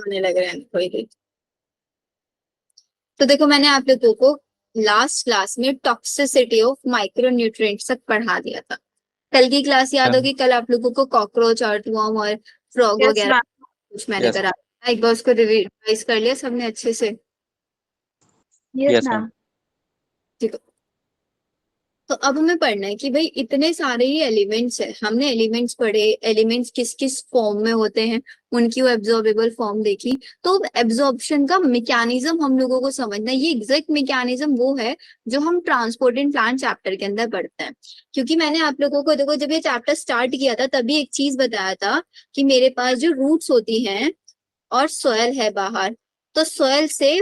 होने लग रहा है कोई भी। तो देखो मैंने आप लोगों को लास्ट क्लास में टॉक्सिसिटी ऑफ माइक्रो न्यूट्रिएंट्स तक पढ़ा दिया था। कल की क्लास याद होगी, कल आप लोगों को कॉकरोच, अर्थवर्म और फ्रॉग यस वगैरह मैम। कुछ मैंने यस करा। एक बार उसको रिवाइज कर लिया सबने अच्छे से? Yes yes ma'am. मैम। ठीक है। तो अब हमें पढ़ना है कि भाई इतने सारे ही एलिमेंट्स है, हमने एलिमेंट्स पढ़े, एलिमेंट्स किस किस फॉर्म में होते हैं, उनकी वो एब्जॉर्बेबल फॉर्म देखी। तो एब्जॉर्प्शन का मैकेनिज्म हम लोगों को समझना है। ये एग्जैक्ट मैकेनिज्म वो है जो हम ट्रांसपोर्ट इन प्लांट चैप्टर के अंदर पढ़ते हैं। क्योंकि मैंने आप लोगों को देखो जब ये चैप्टर स्टार्ट किया था तभी एक चीज बताया था कि मेरे पास जो रूट्स होती हैं और सॉयल है बाहर, तो सॉयल से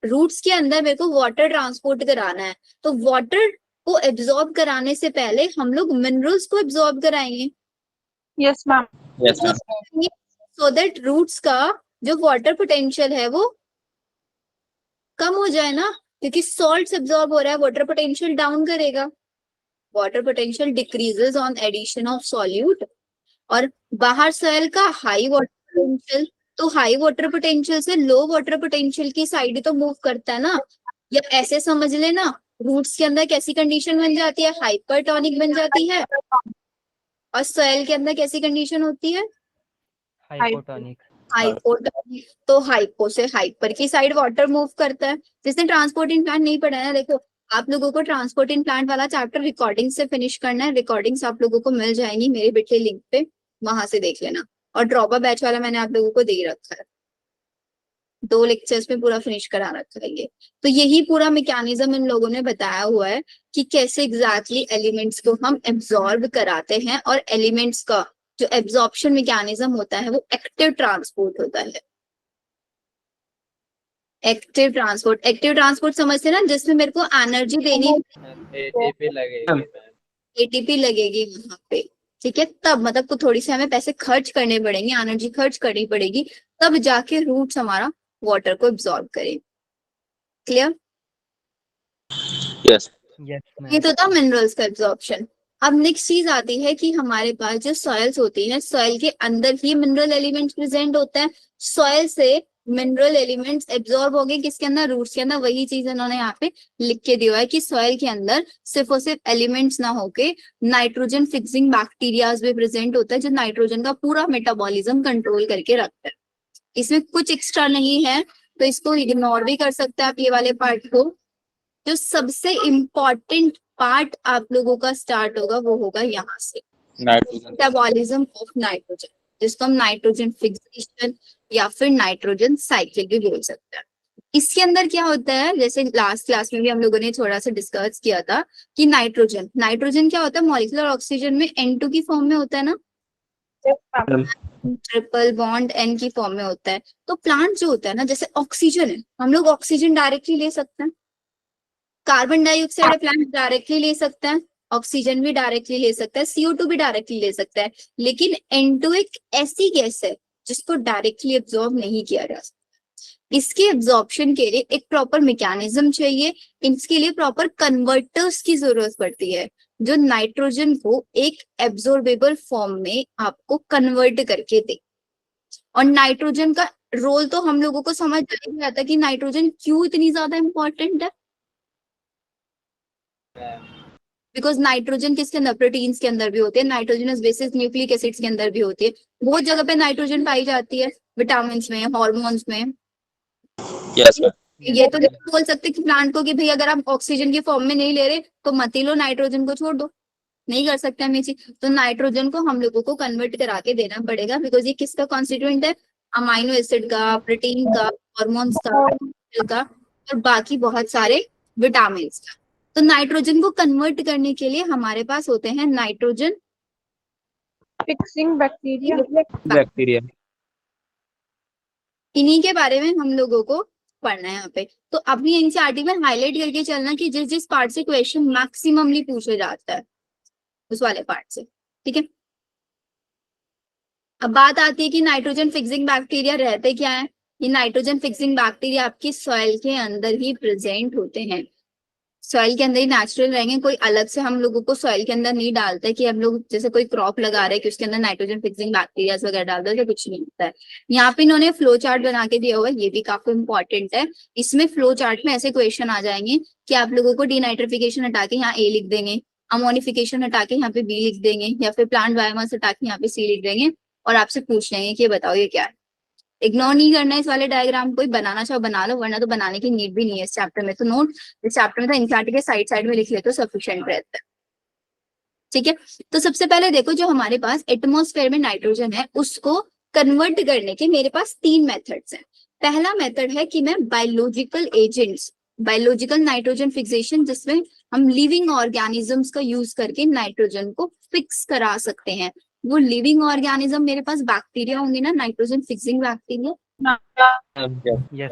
रूट्स के अंदर मेरे को वाटर ट्रांसपोर्ट कराना है। तो वाटर को एब्जॉर्ब कराने से पहले हम लोग मिनरल्स को एब्जॉर्ब कराएंगे। Yes ma'am. Yes ma'am. So that roots का जो वाटर पोटेंशियल है वो कम हो जाए ना, क्योंकि सॉल्ट एब्जॉर्ब हो रहा है, वाटर पोटेंशियल डाउन करेगा। Water potential decreases on addition of solute. और बाहर सॉइल का हाई वाटर पोटेंशियल, तो हाई वाटर पोटेंशियल से लो वाटर पोटेंशियल की साइड तो मूव करता है ना। या ऐसे समझ लेना, रूट्स के अंदर कैसी कंडीशन बन जाती है, हाइपरटोनिक बन जाती है। और सॉइल के अंदर कैसी कंडीशन होती है, हाइपोटोनिक। हाइपोटोनिक। तो हाइपो से हाइपर की साइड वाटर मूव करता है। जिसने ट्रांसपोर्टिंग प्लांट नहीं पढ़ा है, देखो आप लोगों को ट्रांसपोर्टिंग प्लांट वाला चैप्टर रिकॉर्डिंग से फिनिश करना है। रिकॉर्डिंग्स आप लोगों को मिल जाएंगी मेरे बिटली लिंक पे, वहां से देख लेना। और ड्रॉपर बैच वाला मैंने आप लोगों को दे रखा है, 2 लेक्चर्स में पूरा फिनिश करा रखा है ये। तो यही पूरा मैकेनिज्म इन लोगों ने बताया हुआ है कि कैसे एग्जैक्टली एलिमेंट्स को हम एब्जॉर्ब कराते हैं। और एलिमेंट्स का जो एब्जॉर्प्शन मैकेनिज्म होता है वो एक्टिव ट्रांसपोर्ट होता है। एक्टिव ट्रांसपोर्ट, एक्टिव ट्रांसपोर्ट समझते ना, जिसमें मेरे को एनर्जी देनी, एटीपी लगेगी। एटीपी लगेगी वहां पे। ठीक है, तब मतलब को थोड़ी सी हमें पैसे खर्च करने पड़ेंगे, एनर्जी खर्च करनी पड़ेगी, तब जाके रूट्स हमारा वाटर को एब्जॉर्ब करें। क्लियर? यस यस ये मैम। तो था मिनरल्स का एब्जॉर्प्शन। अब नेक्स्ट चीज आती है कि हमारे पास जो सॉइल्स होती हैं, सॉइल के अंदर ही मिनरल एलिमेंट्स प्रेजेंट होते हैं। सॉइल से मिनरल एलिमेंट्स एब्जॉर्ब हो गए किसके अंदर, रूट्स के अंदर। वही चीज इन्होंने यहाँ पे लिख के दिया है कि सॉइल के अंदर सिर्फ और सिर्फ एलिमेंट्स ना होके नाइट्रोजन फिक्सिंग बैक्टीरियाज भी प्रेजेंट होता है, जो नाइट्रोजन का पूरा मेटाबॉलिज्म कंट्रोल करके रखता है। इसमें कुछ एक्स्ट्रा नहीं है, तो इसको इग्नोर भी कर सकते हैं आप ये वाले पार्ट को। जो सबसे इम्पोर्टेंट पार्ट आप लोगों का स्टार्ट होगा वो होगा यहाँ से, नाइट्रोजन। मेटाबॉलिज्म ऑफ नाइट्रोजन, जिसको हम नाइट्रोजन फिक्सेशन या फिर नाइट्रोजन साइकिल भी बोल सकते हैं। इसके अंदर क्या होता है, जैसे लास्ट क्लास में भी हम लोगों ने थोड़ा सा डिस्कस किया था कि नाइट्रोजन, नाइट्रोजन क्या होता है, मॉलिक्यूलर ऑक्सीजन में N2 की फॉर्म में होता है ना, ट्रिपल बॉन्ड N की फॉर्म में होता है। तो प्लांट जो होता है ना, जैसे ऑक्सीजन है, हम लोग ऑक्सीजन डायरेक्टली ले सकते हैं, कार्बन डाइऑक्साइड है प्लांट डायरेक्टली ले सकता है, ऑक्सीजन भी डायरेक्टली ले सकता है, CO2 भी डायरेक्टली ले सकता है। लेकिन N2 एक ऐसी गैस है जिसको डायरेक्टली एब्जॉर्ब नहीं किया जा सकता। इसके एब्जॉर्प्शन के लिए एक प्रॉपर मैकेनिज्म चाहिए, इसके लिए प्रॉपर कन्वर्टर्स की जरूरत पड़ती है, जो नाइट्रोजन को एक एब्जॉर्बेबल फॉर्म में आपको कन्वर्ट करके दे। और नाइट्रोजन का रोल तो हम लोगों को समझ आ ही आता है कि नाइट्रोजन क्यों इतनी ज्यादा इंपॉर्टेंट है। बिकॉज नाइट्रोजन किसके अंदर, प्रोटीन्स के अंदर भी होती है, नाइट्रोजनस बेसिस न्यूक्लिक एसिड्स के अंदर भी होती है, बहुत जगह पे नाइट्रोजन पाई जाती है, विटामिन में, हॉर्मोन्स में। Yes ma'am. ये तो नहीं बोल सकते कि प्लांट को कि भाई अगर आप ऑक्सीजन की फॉर्म में नहीं ले रहे तो मत ही लो, नाइट्रोजन को छोड़ दो, नहीं कर सकते हम ये चीज। तो नाइट्रोजन को हम लोगों को कन्वर्ट करा के देना पड़ेगा, बिकॉज ये किसका कॉन्स्टिट्यूएंट है, अमाइनो एसिड का, प्रोटीन का, हॉर्मोन्स का और बाकी बहुत सारे विटामिन का। तो नाइट्रोजन को कन्वर्ट करने के लिए हमारे पास होते हैं नाइट्रोजन फिक्सिंग बैक्टीरिया। बैक्टीरिया। इन्हीं के बारे में हम लोगों को पढ़ना है यहाँ पे। तो अपनी एनसीईआरटी में हाईलाइट करके चलना कि जिस जिस पार्ट से क्वेश्चन मैक्सिममली पूछा जाता है उस वाले पार्ट से। ठीक है, अब बात आती है कि नाइट्रोजन फिक्सिंग बैक्टीरिया रहते क्या है। ये नाइट्रोजन फिक्सिंग बैक्टीरिया आपकी सॉइल के अंदर ही प्रेजेंट होते हैं। सॉइल के अंदर ही नेचुरल रहेंगे, कोई अलग से हम लोगों को सॉइल के अंदर नहीं डालते कि हम लोग जैसे कोई क्रॉप लगा रहे हैं कि उसके अंदर नाइट्रोजन फिक्सिंग बैक्टीरिया वगैरह डाल दो, तो कुछ नहीं होता है। यहाँ पे इन्होंने फ्लो चार्ट बना के दिया हुआ है, ये भी काफी इंपॉर्टेंट है। इसमें फ्लो चार्ट में ऐसे क्वेश्चन आ जाएंगे कि आप लोगों को डीनाइट्रिफिकेशन हटा के यहाँ ए लिख देंगे, अमोनिफिकेशन हटा के यहाँ पे बी लिख देंगे, या फिर प्लांट बायोमास हटा के यहाँ पे सी लिख देंगे और आपसे पूछ लेंगे कि ये बताओ ये क्या है। इग्नोर नहीं करना है इस वाले डायग्राम को, बनाना चाहो बना लो, वरना तो बनाने की नीड भी नहीं है इस चैप्टर में। तो नोट, इस चैप्टर में तो एनसीईआरटी के साइड साइड में लिख ले तो सफिशिएंट रहता है। ठीक है, तो सबसे पहले देखो, जो हमारे पास एटमॉस्फेयर में नाइट्रोजन है उसको कन्वर्ट करने के मेरे पास 3 मेथड्स हैं। पहला मेथड है कि मैं biological agents, biological nitrogen fixation, जिसमें हम लिविंग ऑर्गेनिजम्स का यूज करके नाइट्रोजन को फिक्स करा सकते हैं। वो लिविंग ऑर्गेनिज्म मेरे पास बैक्टीरिया होंगे ना, nitrogen fixing bacteria, Yes,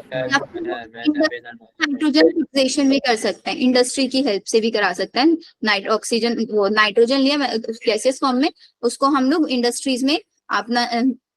nitrogen fixation भी कर सकते हैं, इंडस्ट्री की हेल्प से भी करा सकते हैं। ऑक्सीजन, वो नाइट्रोजन लिया गैसियस फॉर्म में, उसको हम लोग इंडस्ट्रीज में अपना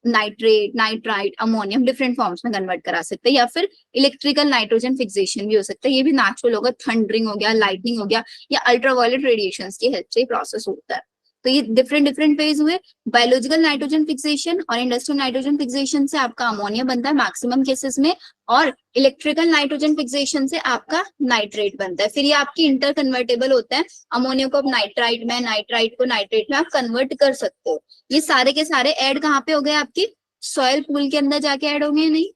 nitrate, nitrite, ammonium different forms में कन्वर्ट करा सकते हैं। या फिर इलेक्ट्रिकल नाइट्रोजन फिक्सेशन भी हो सकता है, ये भी नेचुरल होगा, थंडरिंग हो गया, लाइटनिंग हो गया, या अल्ट्रावायलेट रेडिएशंस की हेल्प से प्रोसेस होता है। तो ये डिफरेंट फेज हुए, बायोलॉजिकल नाइट्रोजन फिक्सेशन और इंडस्ट्रियल नाइट्रोजन फिक्सेशन से आपका अमोनिया बनता है मैक्सिमम केसेस में, और इलेक्ट्रिकल नाइट्रोजन फिक्सेशन से आपका नाइट्रेट बनता है। फिर ये आपकी इंटर कन्वर्टेबल होता है, अमोनिया को आप नाइट्राइट में, नाइट्राइट को नाइट्रेट में आप कन्वर्ट कर सकते हो। ये सारे के सारे ऐड कहाँ पे हो गए, आपकी सॉइल पूल के अंदर जाके ऐड होंगे या नहीं?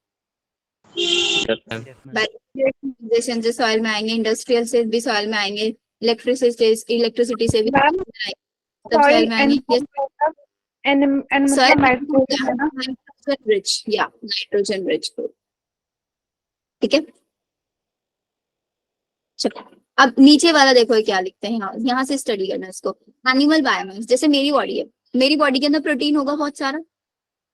फिक्सेशन से सॉइल में आएंगे, इंडस्ट्रियल से भी सॉइल में आएंगे, इलेक्ट्रिसिटी से भी सब सॉइल में आएंगे। नाइट्रोजन रिच, या नाइट्रोजन रिच। ठीक है, चलो अब नीचे वाला देखो क्या लिखते हैं, यहाँ से स्टडी करना इसको। एनिमल बायोमास, जैसे मेरी बॉडी है, मेरी बॉडी के अंदर प्रोटीन होगा बहुत सारा,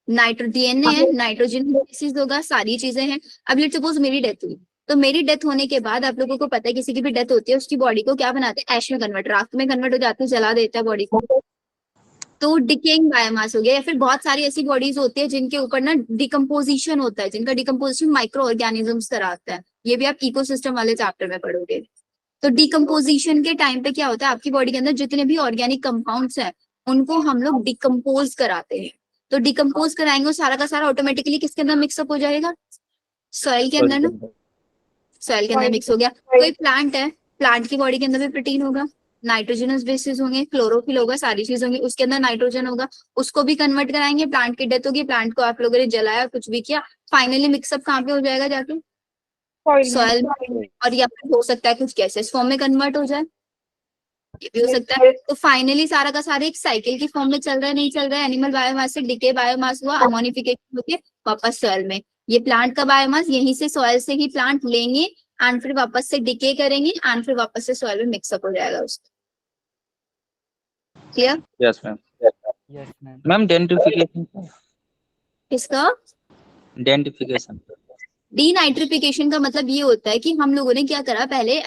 डीएनए है, नाइट्रोजन बेसिस होगा, सारी चीजें हैं। अब लेट्स सपोज मेरी डेथ हुई, तो मेरी डेथ होने के बाद आप लोगों को पता है किसी की भी डेथ होती है उसकी बॉडी को क्या बनाते हैं, ऐश में कन्वर्ट, राख में कन्वर्ट हो जाते हैं, जला देता है बॉडी को, तो डिकेइंग बायोमास हो गया। या फिर बहुत सारी ऐसी बॉडीज होती है जिनके ऊपर ना डिकम्पोजिशन होता है, जिनका डिकम्पोजिशन माइक्रो ऑर्गेनिजम्स कराता है, ये भी आप इकोसिस्टम वाले चैप्टर में पढ़ोगे। तो डिकम्पोजिशन के टाइम पे क्या होता है, आपकी बॉडी के अंदर जितने भी ऑर्गेनिक कंपाउंड्स हैं उनको हम लोग डिकम्पोज कराते हैं। तो डिकम्पोज कराएंगे, सारा का सारा ऑटोमेटिकली किसके अंदर मिक्सअप हो जाएगा, सॉइल के अंदर ना, सॉइल के अंदर मिक्स हो गया। कोई प्लांट है, प्लांट की बॉडी के अंदर भी प्रोटीन होगा, नाइट्रोजनस बेसिस होंगे, क्लोरोफिल होगा, सारी चीज होंगी, उसके अंदर नाइट्रोजन होगा, उसको भी कन्वर्ट कराएंगे। प्लांट की डेथ होगी, प्लांट को आप लोगों ने जलाया, कुछ भी किया, फाइनली मिक्सअप कहाँ पे हो जाएगा जाके, सॉइल में। और या फिर हो सकता है कुछ गैसेस फॉर्म में कन्वर्ट हो जाए, ये भी हो सकता है। तो फाइनली सारा का सारा एक साइकिल की फॉर्म में चल रहा है, नहीं चल रहा है, एनिमल बायोमास से डिके बायोमास हुआ, अमोनिफिकेशन होके वापस सॉइल में। ये प्लांट का बायोमास, यहीं से सॉइल से ही प्लांट लेंगे एंड फिर वापस से डिके करेंगे एंड फिर वापस से सॉइल में मिक्सअप हो जाएगा उसका। Clear? Yes ma'am. Yes, ma'am. Ma'am denitrification, इसका डेंटिफिकेशन डीनाइट्रिफिकेशन का मतलब ये होता है कि हम लोगों ने क्या करा, पहले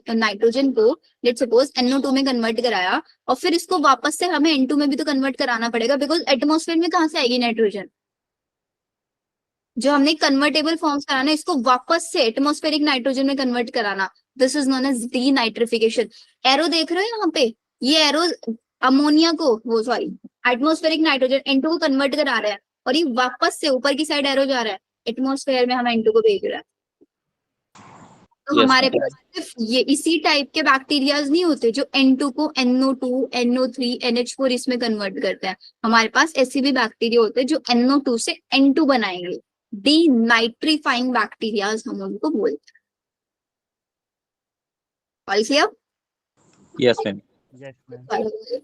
नाइट्रोजन को लेट्स सपोज NO2 में कन्वर्ट कराया, और फिर इसको वापस से हमें N2 में भी तो कन्वर्ट कराना पड़ेगा, बिकॉज एटमॉस्फेयर में कहाँ से आएगी नाइट्रोजन, जो हमने कन्वर्टेबल फॉर्म्स कराना, इसको वापस से एटमॉस्फेरिक नाइट्रोजन में कन्वर्ट कराना, this is known as denitrification. Arrow देख रहे हो यहाँ पे, ये एरो अमोनिया को, वो सॉरी एटमॉस्फेरिक नाइट्रोजन N2 को कन्वर्ट करा रहा है, और ये वापस से ऊपर की साइड एरो जा रहा है, एटमॉस्फेयर में हम N2 को भेज रहा है। तो Yes, हमारे ma'am. पास सिर्फ ये इसी टाइप के बैक्टीरियाज नहीं होते जो N2 को NO2, NO3, NH4 इसमें कन्वर्ट करते हैं। हमारे पास ऐसे भी बैक्टीरिया होते हैं जो NO2 से N2 बनाएंगे, डीनाइट्रीफाइंग बैक्टीरियाज हम उनको बोलते हैं। All clear? Yes ma'am. Yes, ma'am.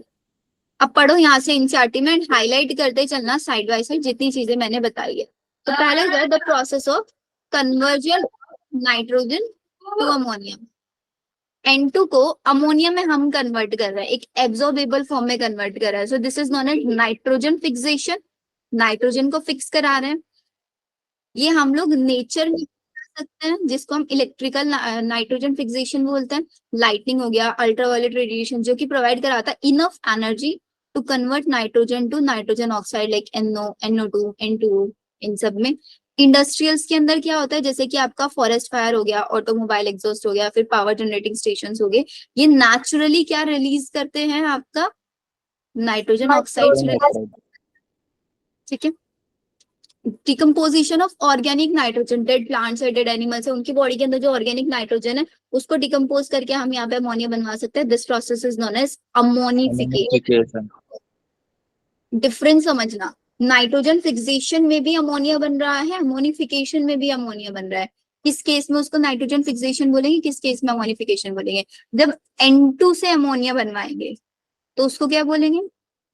अब पढ़ो यहाँ से एनसीईआरटी में, हाईलाइट करते चलना साइड बाय साइड जितनी चीजें मैंने बताई है। तो पहले the process of conversion nitrogen to ammonia. N2 को अमोनिया में हम कन्वर्ट कर रहे हैं, एक एब्जॉर्बेबल फॉर्म में कन्वर्ट कर रहे हैं, so this is known as nitrogen fixation. Nitrogen को फिक्स करा रहे हैं, ये हम लोग नेचर में कर सकते हैं, जिसको हम इलेक्ट्रिकल नाइट्रोजन फिक्सेशन बोलते हैं। लाइटनिंग हो गया, अल्ट्रावायलेट रेडिएशन, जो कि प्रोवाइड कराता है enough energy to convert nitrogen to nitrogen oxide, like NO, NO2, N2, इन सब में। इंडस्ट्रियल्स के अंदर क्या होता है, जैसे कि आपका फॉरेस्ट फायर हो गया, ऑटोमोबाइल एग्जॉस्ट हो गया, फिर पावर जनरेटिंग स्टेशंस हो गए, ये नेचुरली क्या रिलीज करते हैं, आपका नाइट्रोजन ऑक्साइड। ठीक है। Decomposition of organic nitrogen, dead plants है, डेड एनिमल्स है, उनकी बॉडी के अंदर जो ऑर्गेनिक नाइट्रोजन है उसको डिकम्पोज करके हम यहाँ पे अमोनिया बनवा सकते हैं। This process is known as ammonification. Ammonification. Difference समझना, नाइट्रोजन फिक्सेशन में भी अमोनिया बन रहा है, अमोनिफिकेशन में भी अमोनिया बन रहा है। किस केस में उसको नाइट्रोजन फिक्सेशन बोलेंगे, किस केस में अमोनिफिकेशन बोलेंगे। जब N2 से अमोनिया बनवाएंगे तो उसको क्या बोलेंगे,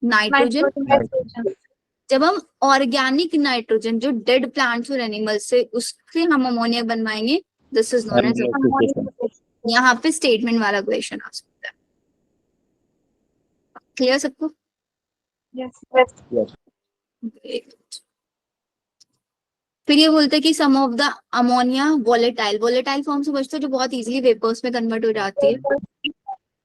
नाइट्रोजन। Nitrogen. जब हम ऑर्गेनिक नाइट्रोजन जो डेड प्लांट्स और एनिमल्स से उससे हम अमोनिया बनवाएंगे, this is known as. Ammonification. यहाँ पे स्टेटमेंट वाला क्वेश्चन आ सकता है। क्लियर सबको? Yes. Yes. फिर ये बोलते हैं कि some of the ammonia volatile, volatile form से बचते हो जो बहुत इजीली वेपर्स में कन्वर्ट हो जाती है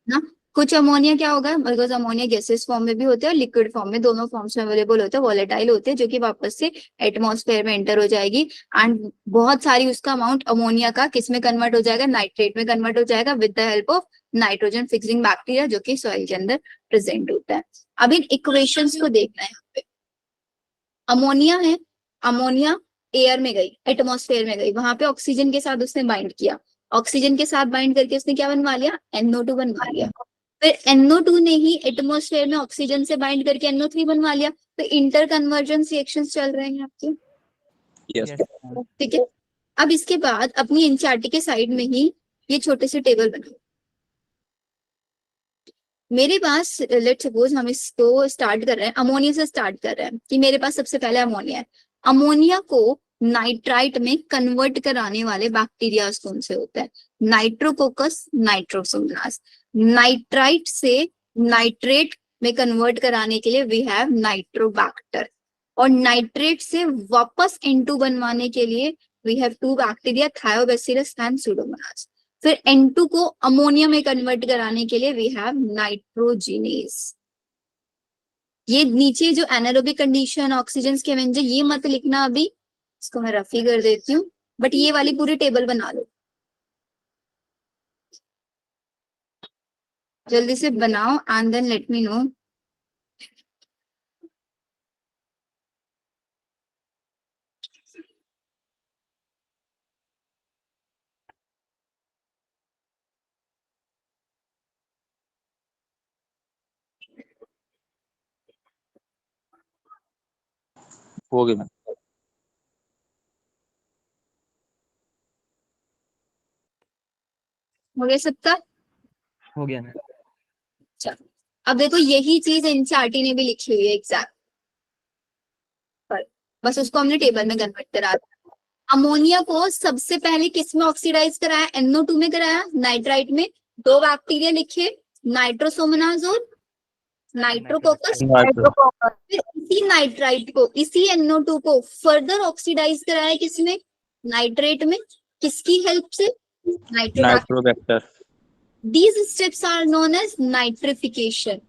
ना। कुछ अमोनिया क्या होगा, बिकॉज अमोनिया गैसेस फॉर्म में भी होते हैं और लिक्विड फॉर्म में, दोनों फॉर्म्स में अवेलेबल होते हैं, वोलेटाइल होते हैं, जो कि वापस से एटमॉस्फेयर में एंटर हो जाएगी। एंड बहुत सारी उसका अमाउंट अमोनिया का किस में कन्वर्ट हो जाएगा, नाइट्रेट में कन्वर्ट हो जाएगा with the help of nitrogen fixing bacteria, जो कि सॉइल के अंदर प्रेजेंट होता है। अब इन इक्वेशंस को देखना है। यहाँ पे अमोनिया है, अमोनिया एयर में गई, एटमॉस्फेयर में गई, वहां पे ऑक्सीजन के साथ उसने बाइंड किया, ऑक्सीजन के साथ बाइंड करके उसने क्या बनवा लिया, NO2 बनवा लिया। फिर NO2 ने ही एटमॉस्फेयर में ऑक्सीजन से बाइंड करके NO3 बनवा लिया। तो इंटर कन्वर्जन रिएक्शंस चल रहे हैं आपके। Yes. Yes, ma'am. ठीक है। अब इसके बाद अपनी एनसीईआरटी के साइड में ही ये छोटे से टेबल बनाओ। मेरे पास लेट सपोज हम इसको स्टार्ट कर रहे हैं, अमोनिया से स्टार्ट कर रहे हैं कि मेरे पास सबसे पहले अमोनिया है। अमोनिया को नाइट्राइट में कन्वर्ट कराने वाले बैक्टीरिया कौन से होते हैं, नाइट्रोकोकस, नाइट्रोसोमोनास। नाइट्राइट से नाइट्रेट में कन्वर्ट कराने के लिए वी हैव नाइट्रोबैक्टर, और नाइट्रेट से वापस N2 बनवाने के लिए we have two bacteria, Thiobacillus and Pseudomonas. फिर N2 को अमोनिया में कन्वर्ट कराने के लिए वी हैव नाइट्रोजिनेस। ये नीचे जो एनारोबिक कंडीशन, ऑक्सीजन स्कैवेंजर, ये मत लिखना अभी, इसको मैं रफी कर देती हूँ, बट ये वाली पूरी टेबल बना लो, जल्दी से बनाओ and then let me know. हो गया मैम। हो गया सबका? हो गया मैम। चलो अब देखो, यही चीज एनसीईआरटी ने भी लिखी हुई है एग्जैक्ट, बस उसको हमने टेबल में कन्वर्ट करा दिया। अमोनिया को सबसे पहले किस में ऑक्सीडाइज कराया, NO2 में कराया, नाइट्राइट में। दो बैक्टीरिया लिखे, नाइट्रोसोमोनाज और नाइट्रोकोकस। फिर इसी नाइट्राइट को, इसी NO2 को फर्दर ऑक्सीडाइज कराया किसमें, नाइट्रेट में। किसकी हेल्प से, Nitrobacter. Nitrobacter. These steps are known as nitrification.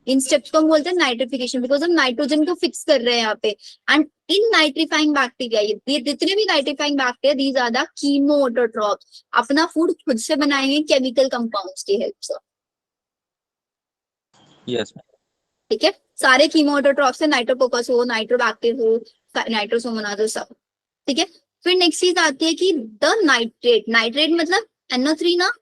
In steps को हम बोलते हैं नाइट्रिफिकेशन, बिकॉज हम नाइट्रोजन को फिक्स कर रहे हैं यहाँ पे। एंड इन नाइट्रीफाइंग बैक्टीरिया, ये जितने भी nitrifying bacteria, these are the chemoautotrophs, अपना फूड खुद से बनाएंगे केमिकल कंपाउंड्स की हेल्प से। Yes ma'am. ठीक है, सारे कीमोऑटोट्रॉप्स है, नाइट्रोकोकस हो, नाइट्रोबैक्टर हो, नाइट्रोसोमोनाज हो, सब। ठीक है। फिर नेक्स्ट चीज आती है कि द नाइट्रेट, नाइट्रेट मतलब NO3 ना,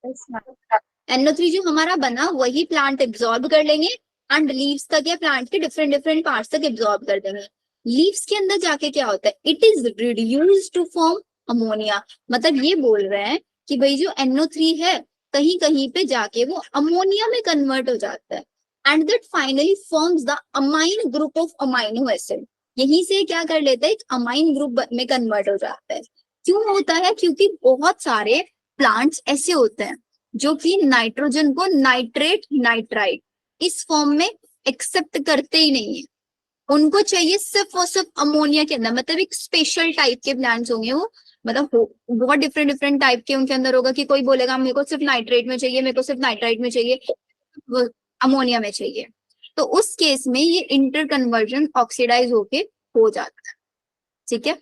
Yes, ma'am. NO3 जो हमारा बना वही प्लांट एब्जॉर्ब कर लेंगे एंड लीव्स तक या प्लांट के डिफरेंट डिफरेंट पार्ट्स तक एब्जॉर्ब कर देंगे। लीव्स के अंदर जाके क्या होता है, it is reduced to form ammonia. मतलब ये बोल रहे हैं कि भाई जो NO3 है कहीं कहीं पे जाके वो अमोनिया में कन्वर्ट हो जाता है, and that finally forms the amine group of amino acid. यहीं से क्या कर लेता है, एक अमाइन ग्रुप में कन्वर्ट हो जाता है। क्यों होता है, क्योंकि बहुत सारे प्लांट्स ऐसे होते हैं जो कि नाइट्रोजन को नाइट्रेट, नाइट्राइट इस फॉर्म में एक्सेप्ट करते ही नहीं है, उनको चाहिए सिर्फ और सिर्फ अमोनिया के अंदर। मतलब एक स्पेशल टाइप के प्लांट्स होंगे वो, मतलब बहुत डिफरेंट डिफरेंट टाइप के उनके अंदर होगा कि कोई बोलेगा मेरे को सिर्फ नाइट्रेट में चाहिए, मेरे को सिर्फ नाइट्राइट में चाहिए, वो अमोनिया में चाहिए। तो उस केस में ये इंटर कन्वर्जन ऑक्सीडाइज होके हो जाता है। ठीक है।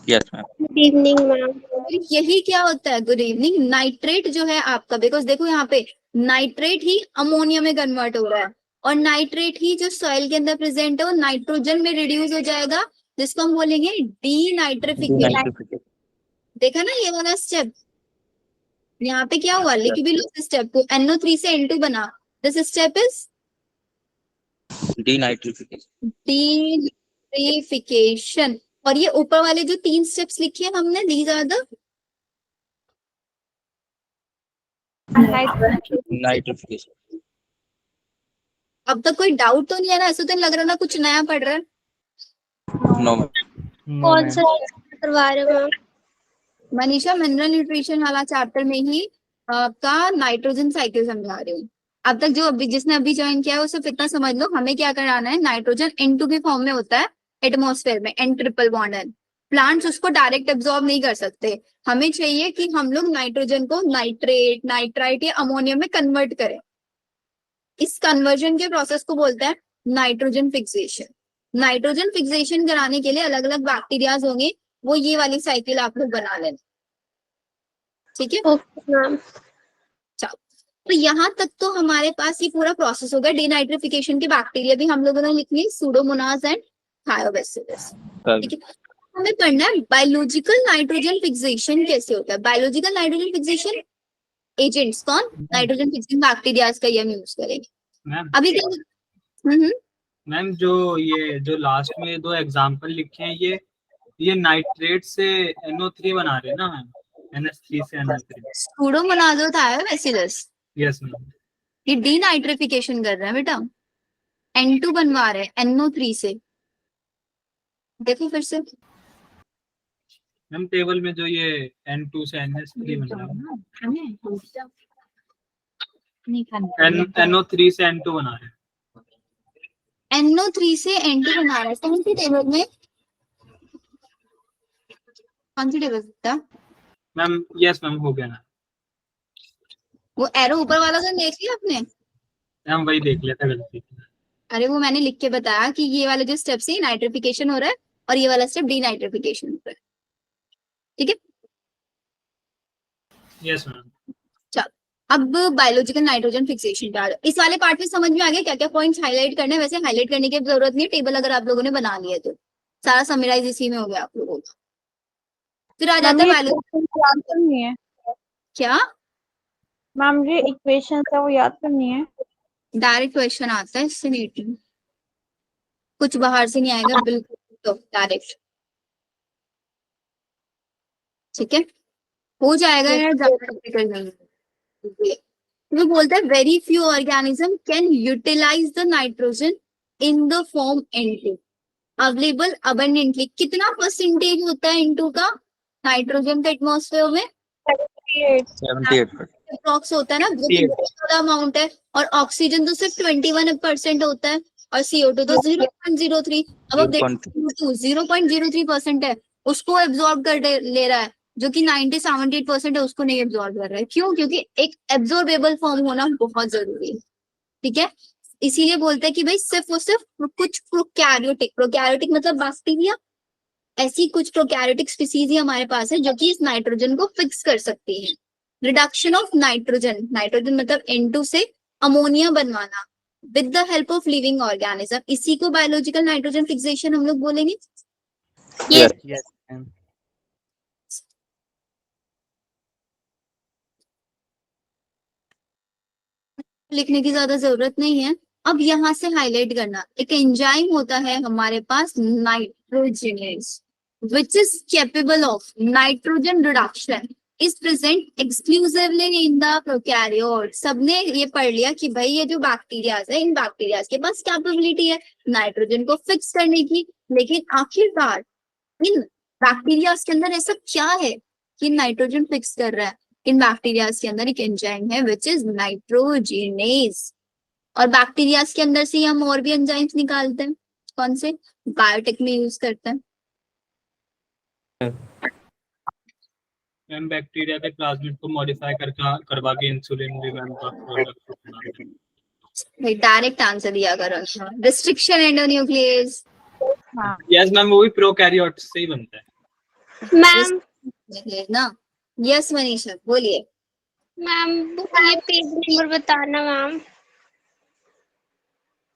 Yes ma'am. Good evening ma'am. यही क्या होता है गुड इवनिंग, नाइट्रेट जो है आपका, बिकॉज देखो यहाँ पे नाइट्रेट ही अमोनिया में कन्वर्ट हो रहा है और नाइट्रेट ही जो सॉइल के अंदर प्रेजेंट है वो नाइट्रोजन में रिड्यूस हो जाएगा, जिसको हम बोलेंगे डीनाइट्रिफिकेशन। Denitrification. देखा ना ये वाला स्टेप, यहाँ पे क्या हुआ, लिख भी लो इस स्टेप को, NO3 से N2 बना, this step is Denitrification. Denitrification. और ये ऊपर वाले जो 3 स्टेप्स लिखे हैं हमने, दीज आर द Nitrification. अब तक कोई डाउट तो नहीं है ना, ऐसा तो नहीं लग रहा ना कुछ नया पढ़ रहा है। No ma'am. No, कौन ma'am. सा करवा रहे हो मैम? मनीषा मिनरल न्यूट्रिशन वाला चैप्टर में ही आपका नाइट्रोजन साइकिल समझा रही हूँ। अब तक जो अभी जिसने अभी ज्वाइन किया है वो सिर्फ इतना समझ लो, हमें क्या कराना है, नाइट्रोजन N2 के फॉर्म में होता है एटमॉस्फेयर में, N triple bond N। Plants उसको डायरेक्ट एब्जॉर्ब नहीं कर सकते, हमें चाहिए कि हम लोग नाइट्रोजन को नाइट्रेट, नाइट्राइट या अमोनिया में कन्वर्ट करें। इस कन्वर्जन के प्रोसेस को बोलते हैं नाइट्रोजन फिक्सेशन। नाइट्रोजन फिक्सेशन कराने के लिए अलग अलग बैक्टीरियाज होंगे, वो ये वाली साइकिल आप लोग बना लेना, ठीक है। Okay ma'am. तो यहाँ तक तो हमारे पास ये पूरा प्रोसेस होगा। डीनाइट्रिफिकेशन के बैक्टीरिया भी हम लोगों ने लिख लिए, सूडोमोनास एंड थायोबैसिलस, ठीक है। हमें पढ़ना है बायोलॉजिकल नाइट्रोजन फिक्सेशन कैसे होता है। बायोलॉजिकल नाइट्रोजन फिक्सेशन एजेंट्स कौन, नाइट्रोजन फिक्सिंग बैक्टीरियाज का ये हम यूज करेंगे। मैम अभी क्या मैम जो लास्ट में 2 एग्जांपल लिखे हैं, ये नाइट्रेट से NO3 बना रहे हैं ना मैम, NH3 से NO3। सूडोमोनास और थायोबैसिलस यस मैम। ये डीनाइट्रिफिकेशन कर रहे हैं बेटा, N2 बनवा रहे हैं NO3 से। देखो फिर से मैम टेबल में जो ये N2 से NH3 बन रहा है ना, NO3 से N2 बना रहे हैं। NO3 से N2 बना रहा है, कौन सी टेबल में, कौन सी टेबल बेटा? मैम यस मैम, हो गया ना। वो एरो ऊपर वाला तो देख लिया आपने? मैम वही देख लिया था गलती। अरे वो मैंने लिख के बताया कि ये वाले जो स्टेप्स है नाइट्रिफिकेशन हो रहा है और ये वाला स्टेप डीनाइट्रिफिकेशन हो रहा है, ठीक है। Yes ma'am. अब बायोलॉजिकल नाइट्रोजन फिक्सेशन का इस वाले पार्ट में समझ में आ गया क्या क्या पॉइंट्स हाईलाइट करने हैं। वैसे हाईलाइट करने की जरूरत नहीं है, टेबल अगर आप लोगों ने बना लिया तो सारा समराइज इसी में हो गया आप लोगों का। फिर आ जाता है बायोलॉजी। याद करनी है क्या मैम, जो इक्वेशन है वो याद करनी है। डायरेक्ट क्वेश्चन आता है इससे, नहीं कुछ बाहर से नहीं आएगा, बिल्कुल तो डायरेक्ट, ठीक है, हो जाएगा यार, ज्यादा डिफिकल्ट नहीं है। वो बोलता है very few organism can utilize the nitrogen in the form N2 available abundantly. कितना परसेंटेज होता है N2 का नाइट्रोजन के एटमॉस्फेयर में? 78%. अप्रॉक्स होता है ना, जो कि बहुत ज्यादा अमाउंट है। और ऑक्सीजन तो सिर्फ 21% होता है और CO2 तो 0.03। अब आप देखो 0.03% है, उसको एब्जॉर्ब कर ले रहा है, जो कि 90-78% है उसको नहीं एब्जॉर्ब कर रहा है। क्यों? क्योंकि एक एब्जॉर्बेबल फॉर्म होना बहुत जरूरी है, ठीक है। इसीलिए बोलते हैं कि भाई सिर्फ और सिर्फ कुछ प्रोकैरियोटिक, प्रोकैरियोटिक मतलब बैक्टीरिया, ऐसी कुछ प्रोकैरियोटिक स्पीसीज ही हमारे पास है जो कि इस नाइट्रोजन को फिक्स कर सकती है। रिडक्शन ऑफ नाइट्रोजन, नाइट्रोजन मतलब N2 से अमोनिया बनवाना with the help of living organism, इसी को बायोलॉजिकल नाइट्रोजन फिक्सेशन हम लोग बोलेंगे। Yes. Yes, ma'am. लिखने की ज्यादा जरूरत नहीं है। अब यहाँ से हाईलाइट करना, एक एंजाइम होता है हमारे पास nitrogenase which is capable of nitrogen reduction is present exclusively in the prokaryote. सबने ये पढ़ लिया कि भाई ये जो बैक्टीरियाज है, इन बैक्टीरियाज के पास कैपेबिलिटी है नाइट्रोजन को फिक्स करने की। लेकिन आखिरकार इन बैक्टीरियाज के अंदर ऐसा क्या है कि नाइट्रोजन फिक्स कर रहा है? इन बैक्टीरियाज के अंदर एक एंजाइम है विच इज नाइट्रोजिनेज। और बैक्टीरियाज के अंदर से ही हम और भी एंजाइम्स निकालते हैं, कौन से? बायोटेक में यूज करते हैं। मैम बैक्टीरिया के प्लाज्मिड को मॉडिफाई करवा के इंसुलिन भी मैम का प्रोडक्ट बनाते हैं। भाई डायरेक्ट आंसर दिया करो, रिस्ट्रिक्शन एंडोन्यूक्लियस हाँ यस मैम, वो भी प्रोकैरियोट से ही बनता है। मैम ना। यस मनीषा बोलिए। मैम ये पेज नंबर बताना मैम।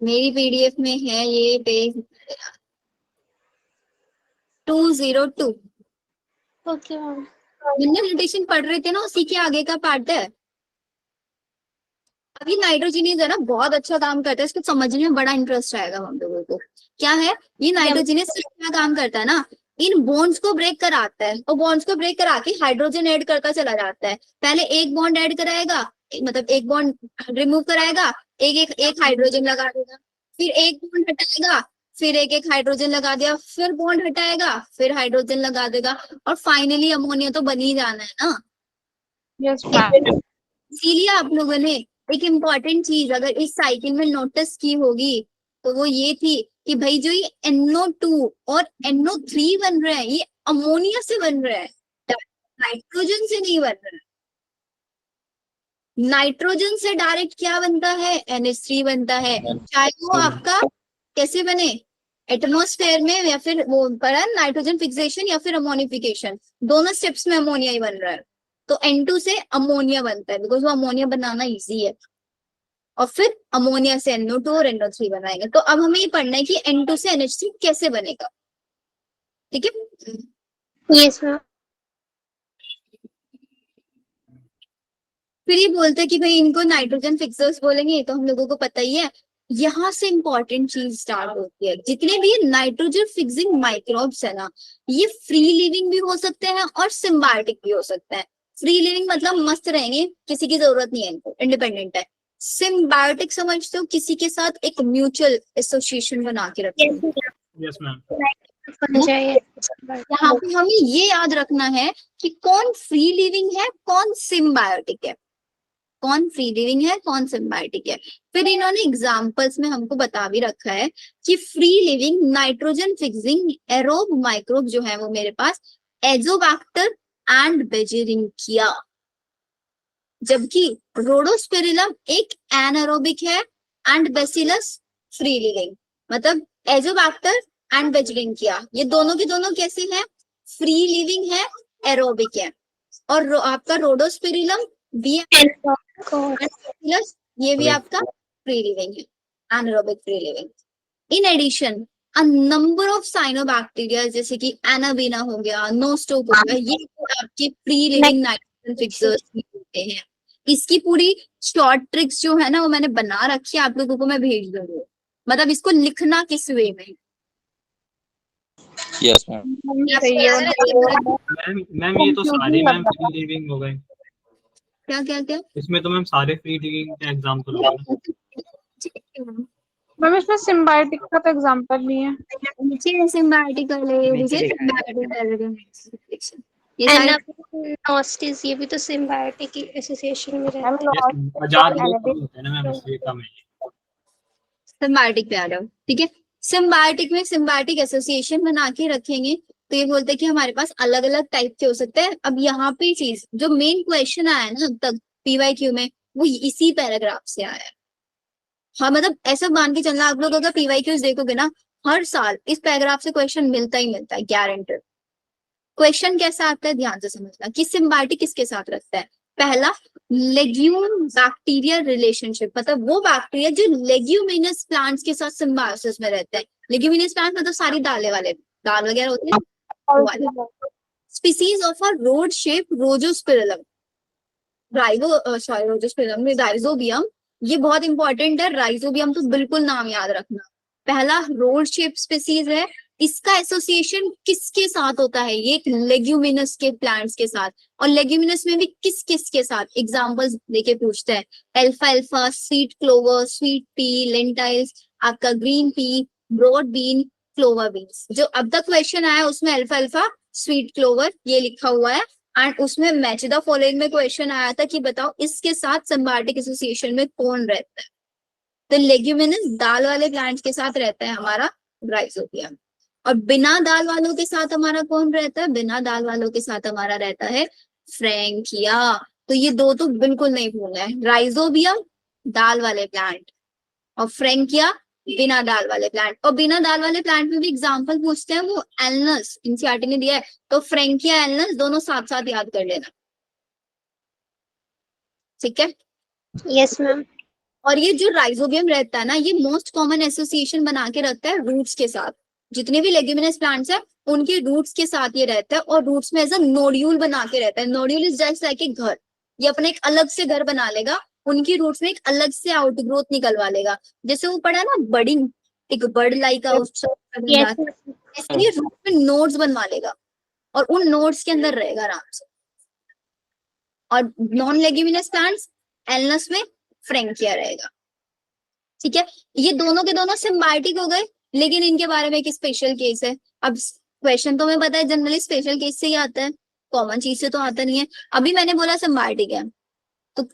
मेरी पीडीएफ में है ये पेज 202। Okay ma'am. मिनरल पढ़ रहे थे ना, उसी के आगे का पार्ट है। अभी नाइट्रोजनीज है ना, बहुत अच्छा काम करता है, इसको समझने में बड़ा इंटरेस्ट आएगा हम लोगों को। क्या है ये नाइट्रोजनीज, क्या काम करता है ना, इन बॉन्ड्स को ब्रेक कराता है, और बॉन्ड्स को ब्रेक करा के हाइड्रोजन ऐड करता चला जाता है। पहले एक बॉन्ड ऐड कराएगा, मतलब एक बॉन्ड रिमूव कराएगा, एक हाइड्रोजन लगा देगा, फिर एक बॉन्ड हटाएगा, फिर एक हाइड्रोजन लगा दिया, फिर बॉन्ड हटाएगा, फिर हाइड्रोजन लगा देगा, और फाइनली अमोनिया तो बन ही जाना है ना। Yes ma'am. इसीलिए आप लोगों ने एक इम्पॉर्टेंट चीज अगर इस साइकिल में नोटिस की होगी तो वो ये थी कि भाई जो ये NO2 और NO3 बन रहा है, ये अमोनिया से बन रहा है, नाइट्रोजन से नहीं बन रहा है। नाइट्रोजन से डायरेक्ट क्या बनता है, NH3 बनता है, चाहे वो आपका कैसे बने, एटमॉस्फेयर में, या फिर वो पड़ा नाइट्रोजन फिक्सेशन या फिर अमोनिफिकेशन, दोनों स्टेप्स में अमोनिया ही बन रहा है। तो N2 से अमोनिया बनता है, बिकॉज वो अमोनिया बनाना इजी है, और फिर अमोनिया से NO2 और NO3 बनाएंगे। तो अब हमें ये पढ़ना है कि N2 से NH3 कैसे बनेगा, ठीक है। Yes ma'am. फिर ये बोलते हैं कि भाई इनको नाइट्रोजन फिक्सर्स बोलेंगे, तो हम लोगों को पता ही है। यहाँ से इंपॉर्टेंट चीज स्टार्ट होती है, जितने भी नाइट्रोजन फिक्सिंग माइक्रोब्स है ना, ये फ्री लिविंग भी हो सकते हैं और सिम्बायोटिक भी हो सकते हैं। फ्री लिविंग मतलब मस्त रहेंगे, किसी की जरूरत नहीं है इनको, इंडिपेंडेंट है। सिम्बायोटिक समझते हो, किसी के साथ एक म्यूचुअल एसोसिएशन बना के रखते हैं। Yes ma'am. यहाँ पे हमें ये याद रखना है कि कौन फ्री लिविंग है, कौन सिम्बायोटिक है, कौन फ्री लिविंग है, कौन सिम्बायोटिक है। फिर इन्होंने एग्जांपल्स में हमको बता भी रखा है कि free living nitrogen fixing aerobe microbe जो है वो मेरे पास एजोबैक्टर एंड बेजिरिंकिया, जबकि रोडोस्पिरिलम एक एनारोबिक है एंड बेसिलस फ्री लिविंग। मतलब एजोबैक्टर एंड बेजिरिंकिया ये दोनों के दोनों कैसे हैं, फ्री लिविंग है, एरोबिक है, और आपका रोडोस्पिरिलम भी प्लस ये भी आपका फ्री लिविंग है, anaerobic free living. In addition a number of cyanobacteria जैसे कि एनाबीना हो गया, नोस्टोक हो गया, ये आपके फ्री लिविंग नाइट्रोजन फिक्सर्स होते हैं। इसकी पूरी शॉर्ट ट्रिक्स जो है ना वो मैंने बना रखी है, आप लोगों को मैं भेज दूंगी। मतलब इसको लिखना किस वे में, यस मैम। मैम ये तो सारे मैम फ्री लिविंग हो गए। क्या क्या क्या इसमें तो मैम सारे फ्री लिविंग के एग्जांपल हो गए। मैम इसमें सिम्बायोटिक का तो एग्जांपल नहीं है। नीचे सिम्बायोटिक वाले नीचे नीचे सिम्बायोटिक ये सारे एनाबोस्टिस ये भी तो सिम्बायोटिक एसोसिएशन में रहता है। मैम आजाद लोग कम होते हैं ना मैम, इसलिए कम है। सिम्बायोटिक पे आ रहा हूँ, ठीक है। सिम्बायोटिक में सिम्बायोटिक एसोसिएशन बना के रखेंगे, तो ये बोलते हैं कि हमारे पास अलग अलग टाइप के हो सकते हैं। अब यहाँ पे चीज जो मेन क्वेश्चन आया ना अब तक PYQ में, वो इसी पैराग्राफ से आया है। हाँ मतलब ऐसा मान के चलना, आप लोग अगर PYQs देखोगे ना, हर साल इस पैराग्राफ से क्वेश्चन मिलता ही मिलता है, गारंटेड। क्वेश्चन कैसा आता है ध्यान से समझना कि सिम्बायोटिक किसके साथ रखता है। पहला, लेग्यूम बैक्टीरिया रिलेशनशिप, मतलब वो बैक्टीरिया जो लेग्यूमिनस प्लांट्स के साथ सिम्बायोसिस में रहते हैं। लेग्यूमिनस प्लांट मतलब सारी दालें वाले, दाल वगैरह होते हैं। Species of a rod shape Rhodospirillum, Rhodospirillum में राइजोबियम, ये बहुत इंपॉर्टेंट है। राइजोबियम तो बिल्कुल नाम याद रखना। पहला रोड शेप स्पीसीज है, इसका एसोसिएशन किसके साथ होता है, ये लेग्यूमिनस के प्लांट्स के साथ। और लेग्यूमिनस में भी किस किस के साथ, एग्जांपल्स देके पूछते हैं। अल्फा अल्फा, sweet clover, sweet pea, lentils, आपका green pea, broad bean, clover beans. जो अब तक क्वेश्चन आया उसमें अल्फा अल्फा, स्वीट क्लोवर ये लिखा हुआ है। एंड उसमें मैच द फॉलोइंग में क्वेश्चन आया था कि बताओ इसके साथ सिम्बायोटिक एसोसिएशन में कौन रहता है। तो लेग्यूमिनस दाल वाले प्लांट्स के साथ रहता है हमारा राइजोबियम। और बिना दाल वालों के साथ हमारा कौन रहता है, बिना दाल वालों के साथ हमारा रहता है फ्रैंकिया। तो ये दो तो बिल्कुल नहीं भूलना है, राइजोबियम दाल वाले प्लांट और फ्रैंकिया बिना दाल वाले प्लांट। और बिना दाल वाले प्लांट में भी एग्जांपल पूछते हैं, वो एल्नस एनसीईआरटी ने दिया है, तो फ्रेंकिया एल्नस दोनों साथ साथ याद कर लेना, ठीक है। Yes ma'am. और ये जो राइजोबियम रहता है ना, ये मोस्ट कॉमन एसोसिएशन बना के रखता है रूट्स के साथ। जितने भी लेग्यूमिनस प्लांट्स है उनके रूट्स के साथ ये रहता है, और रूट्स में ऐसा नोड्यूल बना के रहता है। नोड्यूल इज जस्ट लाइक एक घर, ये अपने एक अलग से घर बना लेगा, उनकी रूट्स में एक अलग से आउटग्रोथ निकलवा लेगा। जैसे वो पड़ा ना बडिंग, एक बर्ड लाइक यस ऐसे ये रूट में नोड्स बनवा लेगा और उन नोड्स के अंदर रहेगा आराम से। और नॉन लेग्यूमिनस प्लांट्स एल्नस में फ्रेंकिया रहेगा, ठीक है। ये दोनों के दोनों सिम्बायोटिक हो गए, लेकिन इनके बारे में एक स्पेशल केस है। अब क्वेश्चन तो हमें पता है जनरली स्पेशल केस से ही आता है, कॉमन चीज से तो आता नहीं है। अभी मैंने बोला सिम्बायोटिक है, तो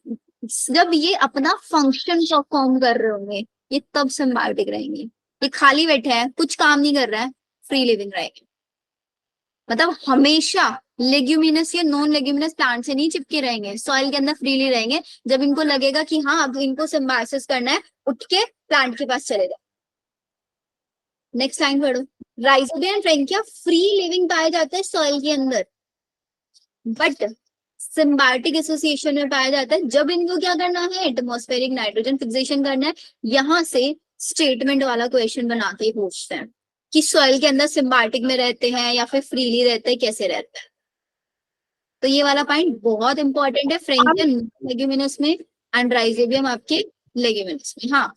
जब ये अपना फंक्शन परफॉर्म कर रहे होंगे ये तब सिम्बायोटिक रहेंगे। ये खाली बैठे हैं, कुछ काम नहीं कर रहा है, फ्री लिविंग रहेंगे। मतलब हमेशा लेग्यूमिनस या नॉन लेग्यूमिनस प्लांट से नहीं चिपके रहेंगे, सॉइल के अंदर फ्रीली रहेंगे। जब इनको लगेगा कि हाँ अब इनको सिम्बायोसिस करना है, उठ के प्लांट के पास चले जाए। नेक्स्ट लाइन पढ़ो। Rhizobium and Frankia free living पाया जाता है सॉइल के अंदर, बट सिम्बायोटिक एसोसिएशन में पाया जाता है जब इनको क्या करना है, एटमॉस्फेरिक नाइट्रोजन फिक्सेशन करना है। यहां से स्टेटमेंट वाला क्वेश्चन बना के पूछते हैं कि सॉइल के अंदर सिम्बायोटिक में रहते हैं या फिर फ्रीली रहते हैं, कैसे रहते हैं। तो ये वाला पॉइंट बहुत इंपॉर्टेंट है, फ्रेंकिया लेग्यूमिनस में एंड राइजोबियम आपके लेग्यूमिनस में। हाँ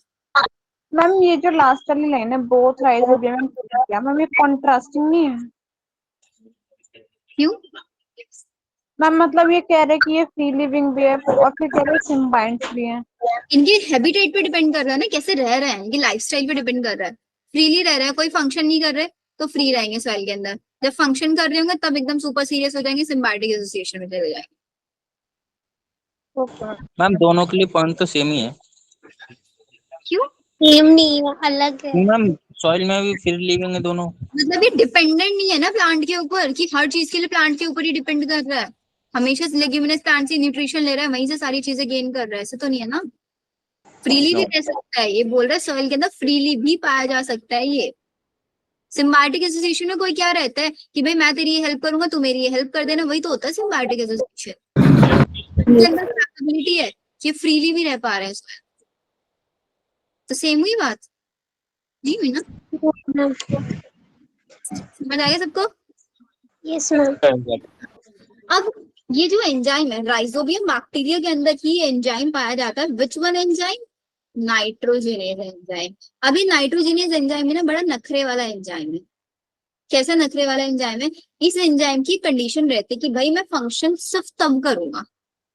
मैम ये जो लास्ट वाली लाइन है both rhizobium and Frankia, ma'am ये कॉन्ट्रास्टिंग नहीं है? क्यों? मैम मतलब ये कह रहे कि ये फ्री लिविंग भी है और फिर कह रहे सिम्बायोटिक भी है। इनके हैबिटेट पे डिपेंड कर रहा है ना, कैसे रह रहे हैं, इनकी लाइफस्टाइल पे डिपेंड कर रहा है। फ्रीली रह रहे हैं, कोई फंक्शन नहीं कर रहे तो फ्री रहेंगे सॉइल के अंदर। जब फंक्शन कर रहे होंगे तब एकदम सुपर सीरियस हो जाएंगे, सिम्बायोटिक एसोसिएशन में चले जाएंगे। ओके मैम दोनों के लिए पॉइंट तो सेम ही है। क्यों? सेम नहीं है, अलग है। मैम सॉइल में भी फ्री लिविंग है दोनों। मतलब ये डिपेंडेंट नहीं है ना प्लांट के ऊपर, कि हर चीज के लिए प्लांट के ऊपर ही डिपेंड कर रहा है। हमेशा लेग्यूमिनस प्लांट से न्यूट्रिशन ले रहा है, वहीं से सारी चीजें गेन कर रहा है, ऐसा तो नहीं है ना। फ्रीली भी रह सकता है, ये बोल रहा है सॉइल के अंदर फ्रीली भी पाया जा सकता है। ये सिम्बायोटिक एसोसिएशन में कोई क्या रहता है कि भाई मैं तेरी ये हेल्प करूंगा तू मेरी ये हेल्प कर देना, वही तो होता है सिम्बायोटिक एसोसिएशन। कैपेबिलिटी है कि फ्रीली भी रह पा रहे हैं, तो सेम हुई बात जी हुई ना। समझ आ गया सबको? Yes ma'am. अब ये जो एंजाइम है राइजोबियम बैक्टीरिया के अंदर ही एंजाइम पाया जाता है। Which one enzyme? Nitrogenase enzyme. अभी नाइट्रोजिनेज एंजाइम है ना, बड़ा नखरे वाला एंजाइम है। कैसा नखरे वाला एंजाइम है? इस एंजाइम की कंडीशन रहती है कि भाई मैं फंक्शन सिर्फ तब करूंगा,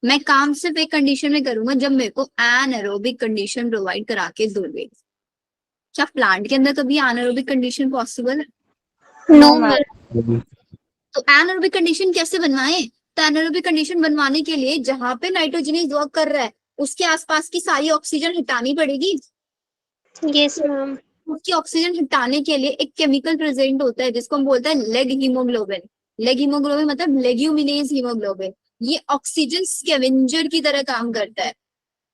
मैं काम सिर्फ एक कंडीशन में करूंगा जब मेरे को एनारोबिक कंडीशन प्रोवाइड करा के दोगे। क्या प्लांट के अंदर कभी एनारोबिक कंडीशन पॉसिबल है? No ma'am. तो एनारोबिक कंडीशन कैसे बनवाए? तो एनारोबिक कंडीशन बनवाने के लिए जहां पे नाइट्रोजनेज वर्क कर रहा है उसके आसपास की सारी ऑक्सीजन हटानी पड़ेगी। Yes ma'am. उसकी ऑक्सीजन हटाने के लिए एक केमिकल प्रेजेंट होता है जिसको हम बोलते हैं लेग हीमोग्लोबिन। लेग हीमोग्लोबिन मतलब लेग्यूमिनेज हीमोग्लोबिन। ये ऑक्सीजन स्कैवेंजर की तरह काम करता है।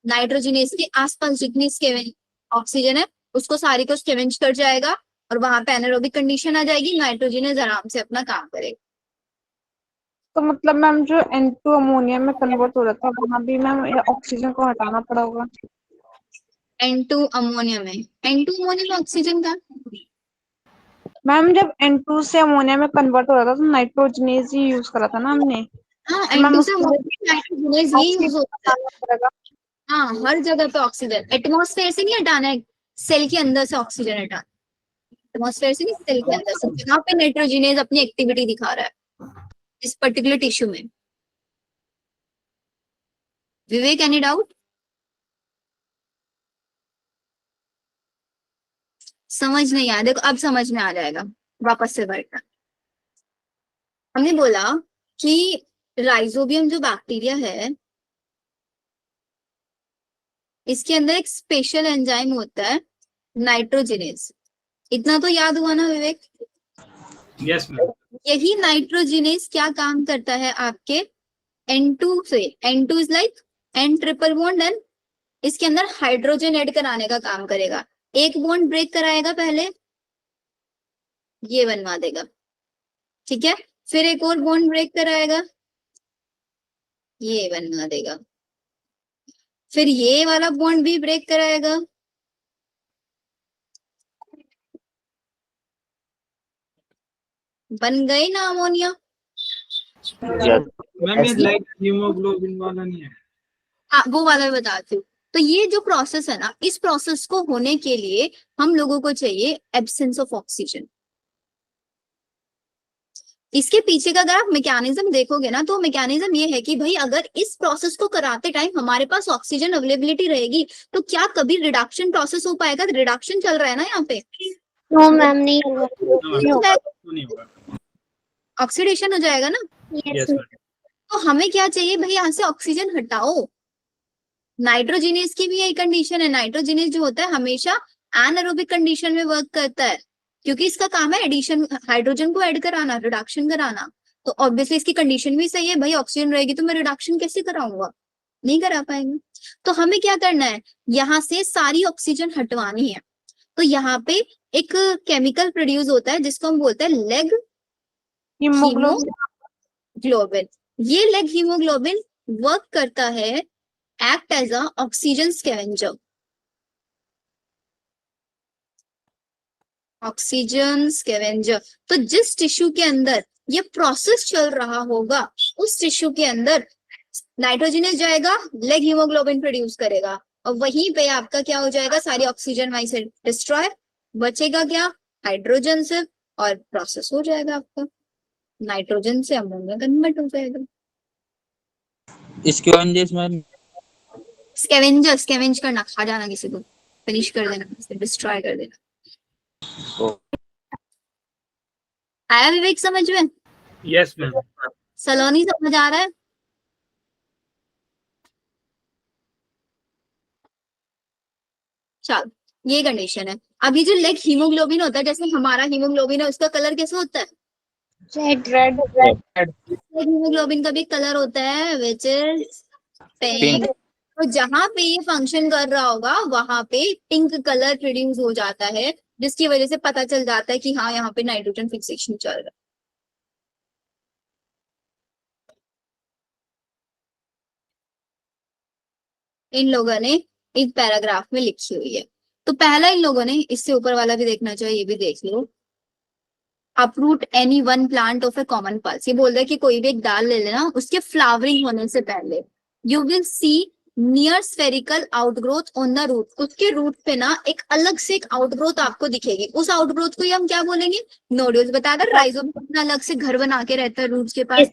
नाइट्रोजनेज के आसपास जितनी ऑक्सीजन है उसको सारी को स्कैवेंज कर जाएगा और वहां पे एनारोबिक कंडीशन आ जाएगी, नाइट्रोजनेज आराम से अपना काम करेगा। तो मतलब मैम जो N2 अमोनिया में कन्वर्ट हो रहा था वहां भी मैम ऑक्सीजन को हटाना पड़ा होगा। N2 अमोनिया में, N2 अमोनिया में ऑक्सीजन का मैम जब N2 से अमोनिया में कन्वर्ट हो रहा था तो नाइट्रोजनेज ही यूज करा था ना हमने। हाँ तो मैम N2 से उसके लिए नाइट्रोजनेज ही यूज होता है। हटाना पड़ेगा। हाँ हर जगह पे ऑक्सीजन, एटमॉस्फेयर से नहीं हटाना है, सेल के अंदर से ऑक्सीजन हटाना। एटमॉस्फेयर से नहीं, सेल के अंदर से, जहाँ पे नाइट्रोजनेज अपनी एक्टिविटी दिखा रहा है इस पर्टिकुलर टिश्यू में। विवेक एनी डाउट? समझ नहीं आया? देखो अब समझ में आ जाएगा, वापस से बैठना। हमने बोला कि राइजोबियम जो बैक्टीरिया है इसके अंदर एक स्पेशल एंजाइम होता है नाइट्रोजिनेज। इतना तो याद हुआ ना विवेक? Yes ma'am. यही नाइट्रोजिनेज क्या काम करता है आपके N2 से? N2 is like N triple bond, and इसके अंदर हाइड्रोजन ऐड कराने का काम करेगा। एक बॉन्ड ब्रेक कराएगा पहले, ये बनवा देगा, ठीक है। फिर एक और बॉन्ड ब्रेक कराएगा, ये बनवा देगा। फिर ये वाला बॉन्ड भी ब्रेक कराएगा, बन गई ना अमोनिया। मैम ये लाइक हीमोग्लोबिन वाला नहीं है? हाँ वो वाला मैं बताती हूँ। तो ये जो प्रोसेस है ना, इस प्रोसेस को होने के लिए हम लोगों को चाहिए एब्सेंस ऑफ ऑक्सीजन। इसके पीछे का अगर आप मैकेनिज्म देखोगे ना, तो मैकेनिज्म ये है कि भाई अगर इस प्रोसेस को कराते टाइम हमारे पास ऑक्सीजन अवेलेबिलिटी रहेगी तो क्या कभी रिडक्शन प्रोसेस हो पाएगा? रिडक्शन चल रहा है ना यहाँ पे, नो मैम नहीं होगा। नहीं होगा। ऑक्सीडेशन हो जाएगा ना। Yes ma'am. तो हमें क्या चाहिए भाई, यहाँ से ऑक्सीजन हटाओ। नाइट्रोजिनेस की भी यही कंडीशन है। नाइट्रोजिनेस जो होता है हमेशा एनारोबिक कंडीशन में वर्क करता है, क्योंकि इसका काम है एडिशन, हाइड्रोजन को ऐड कराना, रिडक्शन कराना। तो ऑब्वियसली इसकी कंडीशन भी सही है, भाई ऑक्सीजन रहेगी तो मैं रिडक्शन कैसे कराऊंगा, नहीं करा पाएंगे। तो हमें क्या करना है, यहाँ से सारी ऑक्सीजन हटवानी है। तो यहाँ पे एक केमिकल प्रोड्यूस होता है जिसको हम बोलते हैं लेग हीमोग्लोबिन। हीमोग्लोबिन। ये लेग हीमोग्लोबिन वर्क करता है act as a oxygen scavenger. Oxygen scavenger. तो जिस टिश्यू के अंदर ये प्रोसेस चल रहा होगा, उस टिश्यू के अंदर नाइट्रोजनस जाएगा, लेग हीमोग्लोबिन प्रोड्यूस करेगा, और वहीं पे आपका क्या हो जाएगा, सारी ऑक्सीजन वहीं से डिस्ट्रॉय, बचेगा क्या, हाइड्रोजन से, और प्रोसेस हो जाएगा आपका, नाइट्रोजन से अमोनिया कन्वर्ट हो जाएगा। Scavengers ma'am. स्कैवेंजर, स्कैवेंज करना, खा जाना किसी को, फिनिश कर देना, डिस्ट्रॉय कर देना। आया विवेक समझ में? Yes ma'am. सलोनी समझ आ रहा है? चल ये कंडीशन है। अभी जो लेग हीमोग्लोबिन होता है, जैसे हमारा हीमोग्लोबिन है, उसका कलर कैसा होता है? रेड रेड हीमोग्लोबिन का भी कलर होता है विच इज पिंक। तो जहां पे ये फंक्शन कर रहा होगा वहां पे पिंक कलर प्रोड्यूस हो जाता है, जिसकी वजह से पता चल जाता है कि हाँ यहाँ पे नाइट्रोजन फिक्सेशन चल रहा है। इन लोगों ने एक पैराग्राफ में लिखी हुई है। तो पहला इन लोगों ने, इससे ऊपर वाला भी देखना चाहिए, ये भी देख लो। Uproot any one plant of a common pulse. ये बोल रहा है कि कोई भी एक डाल ले लेना, उसके फ्लावरिंग होने से पहले you will see near spherical outgrowth on the root. उसके रूट पे ना एक अलग से एक आउटग्रोथ आपको दिखेगी। उस आउटग्रोथ को ही हम क्या बोलेंगे, नोड्यूल्स। बता दो, राइजोम अपना अलग से घर बना के रहता है रूट्स के पास।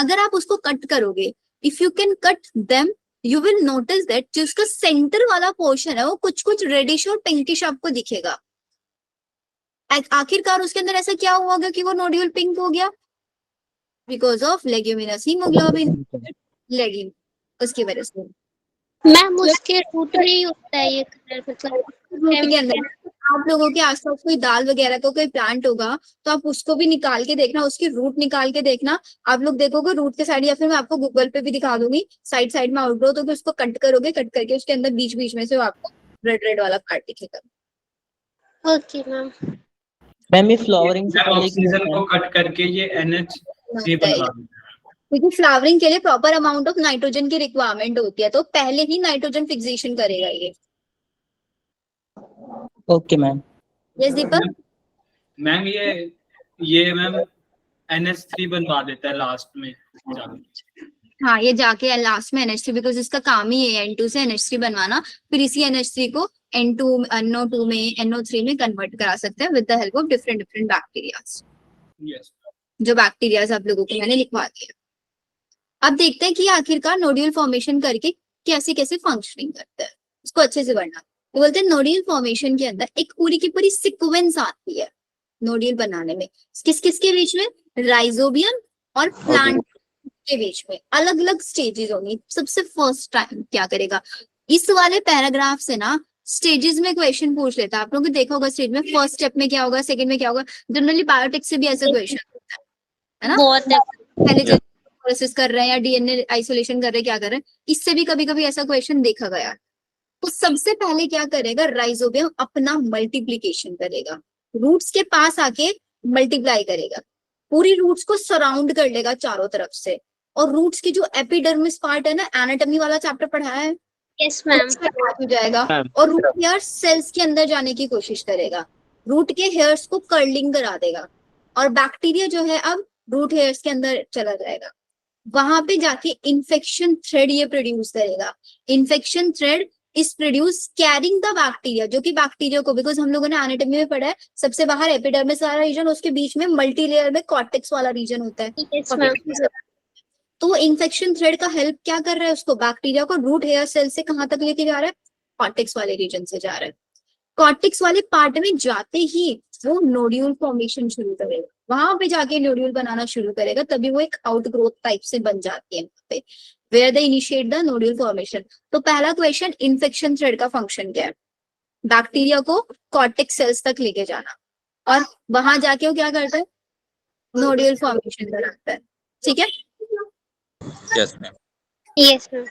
अगर आप उसको कट करोगे, if you can cut them, you will notice that जो उसका सेंटर वाला पोर्शन है वो कुछ कुछ रेडिश और पिंकिश आपको दिखेगा। आखिरकार उसके अंदर ऐसा क्या हुआ होगा कि वो नोड्यूल पिंक हो गया? बिकॉज ऑफ लेग्यूमिनस हीमोग्लोबिन, लेगिन, उसकी वजह से। मैम उसके रूट में ही होता है ये कलर, मतलब रूट के अंदर आप लोगों के आसपास कोई दाल वगैरह का कोई प्लांट होगा तो आप उसको भी निकाल के देखना, उसकी रूट निकाल के देखना। आप लोग देखोगे रूट के साइड, या फिर मैं आपको गूगल पे भी दिखा दूंगी, साइड साइड में आउटग्रोथ होगी, उसको कट करोगे, कट करके उसके अंदर बीच बीच में से आपको रेड रेड वाला पार्ट दिखेगा। Okay ma'am. मैम ये फ्लावरिंग से पहले की ऑक्सीजन को कट करके ये NH3 बनवा देते हैं। क्योंकि फ्लावरिंग के लिए प्रॉपर अमाउंट ऑफ नाइट्रोजन की रिक्वायरमेंट होती है, तो पहले ही नाइट्रोजन फिक्सेशन करेगा ये। Okay ma'am. यस दीपक। मैम ये मैम NH3 बनवा देता है लास्ट में जाके। हाँ ये जाके लास्ट में NH3, बिकॉज इसका काम ही है N2 से NH3 बनवाना, फिर इसी NH3 को NO2 में NO3 में कन्वर्ट करा सकते हैं with the help of different different bacterias. Yes. जो बैक्टीरियाज आप लोगों को मैंने लिखवा दिया। अब देखते हैं कि आखिरकार नोड्यूल फॉर्मेशन करके कैसे कैसे फंक्शनिंग करता है, इसको अच्छे से पढ़ना। तो बोलते हैं नोड्यूल फॉर्मेशन के अंदर एक पूरी की पूरी सीक्वेंस आती है नोड्यूल बनाने में। किस किस के बीच में? राइजोबियम और प्लांट के बीच में अलग अलग स्टेजेस होंगी। सबसे फर्स्ट टाइम क्या करेगा, इस वाले पैराग्राफ से ना स्टेजेस में क्वेश्चन पूछ लेता है। आप लोगों ने देखा होगा स्टेज में फर्स्ट स्टेप में क्या होगा, सेकंड में क्या होगा। जनरली बायोटिक से भी ऐसा क्वेश्चन होता है ना, बहुत पहले प्रोसेस कर रहे हैं या DNA आइसोलेशन कर रहे हैं, क्या कर रहे हैं, इससे भी कभी कभी ऐसा क्वेश्चन देखा गया। तो सबसे पहले क्या करेगा, राइजोबियम अपना मल्टीप्लीकेशन करेगा, रूट्स के पास आके मल्टीप्लाई करेगा, पूरी रूट्स को सराउंड कर लेगा चारों तरफ से, और रूट्स की जो एपिडर्मिस पार्ट है ना, एनाटॉमी वाला चैप्टर पढ़ाया है, यस मैम। उसका attach हो जाएगा और रूट हेयर सेल्स के अंदर जाने की कोशिश करेगा, रूट के हेयर्स को कर्लिंग करा देगा, और बैक्टीरिया जो है अब रूट हेयर्स के अंदर चला जाएगा, वहां पे जाके इन्फेक्शन थ्रेड ये प्रोड्यूस करेगा। Infection thread is produce carrying the bacteria, जो कि बैक्टीरिया को, बिकॉज हम लोगों ने एनाटॉमी में पढ़ा है, सबसे बाहर एपिडर्मिस वाला रीजन, उसके बीच में मल्टी लेयर में कॉर्टेक्स वाला रीजन होता है। Yes ma'am. तो इन्फेक्शन थ्रेड का हेल्प क्या कर रहा है उसको, बैक्टीरिया को रूट हेयर सेल से कहां तक लेके जा रहा है, कॉर्टेक्स वाले रीजन से जा रहा है। कॉर्टेक्स वाले पार्ट में जाते ही वो नोड्यूल फॉर्मेशन शुरू करेगा, वहां पे जाके नोड्यूल बनाना शुरू करेगा, तभी वो एक आउटग्रोथ टाइप से बन जाती है वहां पे, where they initiate the nodule formation. तो पहला क्वेश्चन, इन्फेक्शन थ्रेड का फंक्शन क्या है, बैक्टीरिया को कॉर्टेक्स सेल्स तक लेके जाना, और वहां जाके वो क्या करता है, नोड्यूल फॉर्मेशन कराता है। ठीक है, Yes, ma'am. Yes ma'am.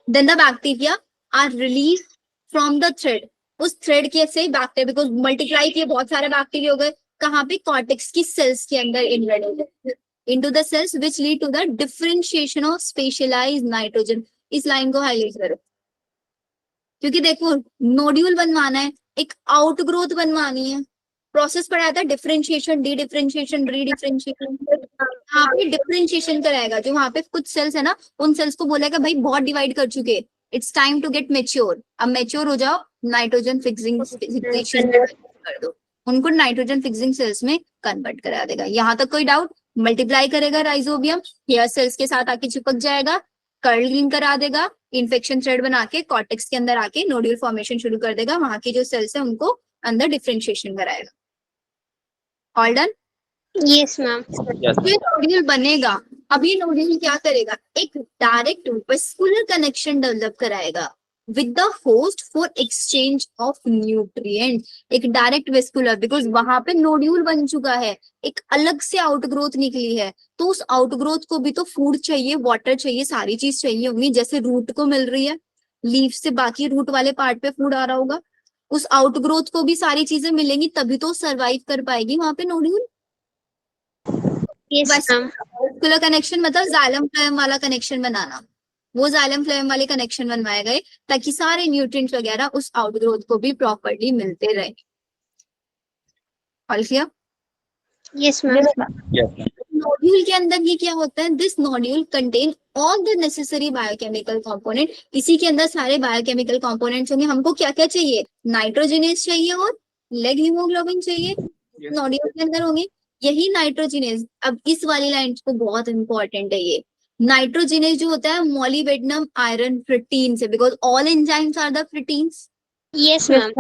then the bacteria are released from the thread, उस थ्रेड के से बैक्टीरिया, बिकॉज मल्टीप्लाई किए बहुत सारे बैक्टीरिया हो गए, कहाँ पे, कॉर्टेक्स की सेल्स के अंदर invade into the cells which lead to the differentiation of specialized nitrogen। इस लाइन को हाईलाइट करो, क्योंकि देखो नोड्यूल बनवाना है, एक आउटग्रोथ बनवानी है, प्रोसेस पढ़ाया था डिफरेंशिएशन, डी डिफरेंशिएशन, री डिफरेंशिएशन, यहाँ पे डिफरेंशिएशन कराएगा, जो वहां पे कुछ सेल्स है ना, उन सेल्स को बोलेगा भाई बहुत डिवाइड कर चुके, it's time to get mature, अब मेच्योर हो जाओ, नाइट्रोजन फिक्सिंग कर दो, उनको नाइट्रोजन फिक्सिंग सेल्स में कन्वर्ट करा देगा। यहाँ तक कोई डाउट? मल्टीप्लाई करेगा राइजोबियम, हेयर सेल्स के साथ आके चिपक जाएगा, कर्लिंग करा देगा, इन्फेक्शन थ्रेड बना के कॉर्टेक्स के अंदर आके नोड्यूल फॉर्मेशन शुरू कर देगा, वहां की जो सेल्स है उनको अंदर डिफरेंशिएशन कराएगा। All done? Yes ma'am. Yes, ये नोड्यूल बनेगा, अब ये नोड्यूल क्या करेगा, एक डायरेक्ट वेस्कुलर कनेक्शन डेवलप कराएगा with the host for exchange of nutrient, एक डायरेक्ट वेस्कुलर, बिकॉज वहां पे नोड्यूल बन चुका है, एक अलग से आउटग्रोथ निकली है, तो उस आउटग्रोथ को भी तो फूड चाहिए, वाटर चाहिए, सारी चीज चाहिए होगी, जैसे रूट को मिल रही है, लीफ से बाकी रूट वाले पार्ट पे फूड आ रहा होगा, उस आउटग्रोथ को भी सारी चीजें मिलेंगी, तभी तो सर्वाइव कर पाएगी वहां पे nodule. Yes ma'am. Vascular connection मतलब जाइलम फ्लोएम वाला कनेक्शन बनाना, वो जाइलम फ्लोएम वाले कनेक्शन बनवाए गए ताकि सारे न्यूट्रिएंट्स वगैरह उस आउटग्रोथ को भी प्रॉपर्ली मिलते रहे। All clear? Yes ma'am. Yes, ma'am. yes, ma'am. Nodule के अंदर ये क्या होता है, this nodule contain all the necessary biochemical component, इसी के अंदर सारे बायोकेमिकल कंपोनेंट्स होंगे। हमको क्या क्या चाहिए, नाइट्रोजिनेस चाहिए और लेग हीमोग्लोबिन चाहिए, नोड्यूल के अंदर होंगे। यही नाइट्रोजिनेस, अब इस वाली लाइन को बहुत इंपॉर्टेंट है, ये नाइट्रोजिनेस जो होता है मॉलिबेडनम आयरन फ्रिटीन से, because all enzymes are the proteins, yes ma'am.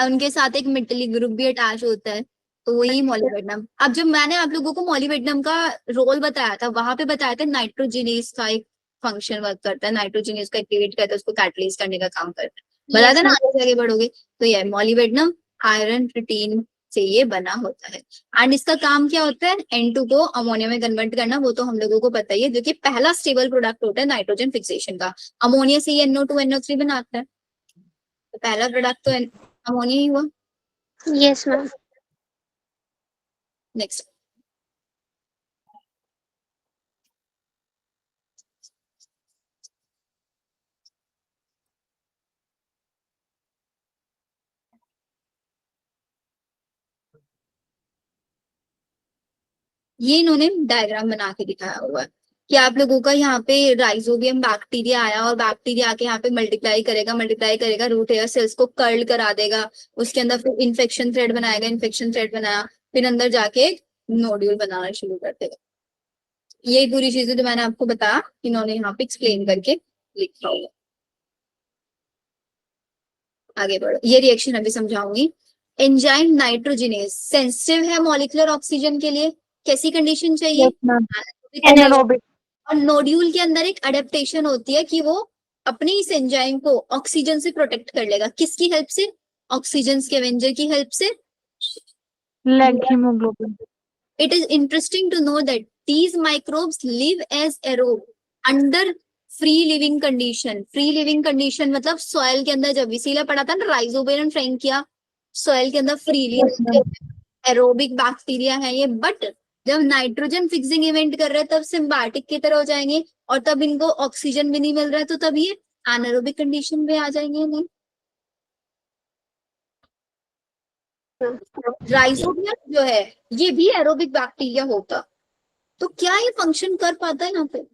उनके साथ एक मेटलिक ग्रुप भी अटैच होता है, तो वही मॉलिबेडनम। अब जब मैंने आप लोगों को मॉलिबेडनम का रोल बताया था, वहां पे बताया था नाइट्रोजिनेस का एक फंक्शन वर्क करता है, नाइट्रोजिनेस को एक्टिवेट करता है, उसको कैटलिस्ट करने का काम करता है, बताया था ना, आगे आगे बढ़ोगे तो ये मॉलिबेडनम आयरन फ्रिटीन से ये बना होता है। एंड इसका काम क्या होता है, N2 को अमोनिया में कन्वर्ट करना, वो तो हम लोगों को पता ही है, जो कि पहला स्टेबल प्रोडक्ट होता है नाइट्रोजन फिक्सेशन का, अमोनिया से ये NO2 NO3 बनाता है, तो पहला प्रोडक्ट तो अमोनिया ही हुआ। Yes ma'am. नेक्स्ट, ये इन्होंने डायग्राम बना के दिखाया हुआ है कि आप लोगों का यहाँ पे राइजोबियम बैक्टीरिया आया और बैक्टीरिया आके यहाँ पे मल्टीप्लाई करेगा, रूट हेयर सेल्स को कर्ल करा देगा, उसके अंदर फिर इन्फेक्शन थ्रेड बनाएगा, इन्फेक्शन थ्रेड बनाया, फिर अंदर जाके नोड्यूल बनाना शुरू कर देगा। यही पूरी चीजें जो मैंने आपको बताया, इन्होंने यहाँ पे एक्सप्लेन करके लिखा होगा। आगे बढ़ो, ये रिएक्शन अभी समझाऊंगी। एंजाइम नाइट्रोजिनेस सेंसिटिव है मॉलिक्यूलर ऑक्सीजन के लिए, कैसी कंडीशन चाहिए, Yes, ma'am. Anaerobic. और नोड्यूल के अंदर एक अडेप्टेशन होती है कि वो अपने इस एंजाइम को ऑक्सीजन से प्रोटेक्ट कर लेगा, किसकी हेल्प से, ऑक्सीजन स्कैवेंजर की हेल्प से। Leg hemoglobin. It is interesting to know that these microbes live as aerobe under free living condition मतलब सॉइल के अंदर, जब इसीलिए पढ़ा था ना राइजोबियम फ्रैंकिया, सॉइल के अंदर फ्रीली एरोबिक बैक्टीरिया है ये, बट जब नाइट्रोजन फिक्सिंग इवेंट कर रहे हैं तब सिम्बायोटिक की तरह हो जाएंगे, और तब इनको ऑक्सीजन भी नहीं मिल रहा है, तो तब ये एनारोबिक कंडीशन में आ जाएंगे। नहीं, राइजोबियम जो है ये भी एरोबिक बैक्टीरिया होता, तो क्या ये फंक्शन कर पाता है यहाँ पे?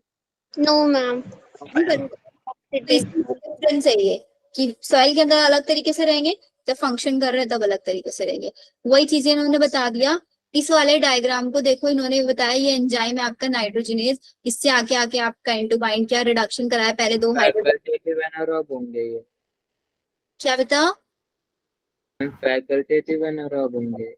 नो मैम, डिफरेंस है ये कि सॉइल के अंदर अलग तरीके से रहेंगे, जब फंक्शन कर रहे हैं तब अलग तरीके से रहेंगे। वही चीजें इन्होंने बता दिया। इस वाले डायग्राम को देखो, इन्होंने बताया ये एंजाइम है आपका नाइट्रोजनेज, इससे आके आके आपका एंटू बाइंड क्या रिडक्शन कराया, पहले दो फैकल्टेटिव एनारोब होंगे ये, क्या बताओ, फैकल्टेटिव एनारोब होंगे।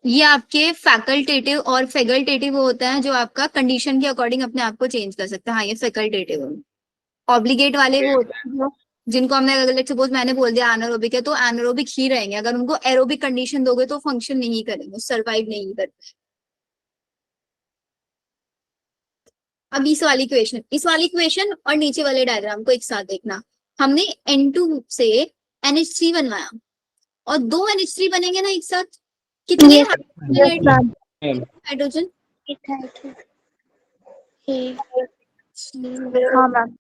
ये आपके फैकल्टेटिव और फैकल्टेटिव होता है जो आपका कंडीशन के अकॉर्डिंग अपने आप को चेंज कर सकता है। हाँ, ये फैकल्टेटिव है। ऑब्लिगेट वाले वो होते हैं जो, जिनको हमने अगर सपोज मैंने बोल दिया एनारोबिक है तो एनारोबिक ही रहेंगे, अगर उनको एरोबिक कंडीशन दोगे तो फंक्शन नहीं करेंगे, सर्वाइव नहीं करते। अब इस वाली क्वेश्चन और नीचे वाले डायग्राम को एक साथ देखना। हमने N2 से NH3 बनवाया और दो NH3 बनेंगे ना एक साथ, कितने हाइड्रोजन? हाँ मैम।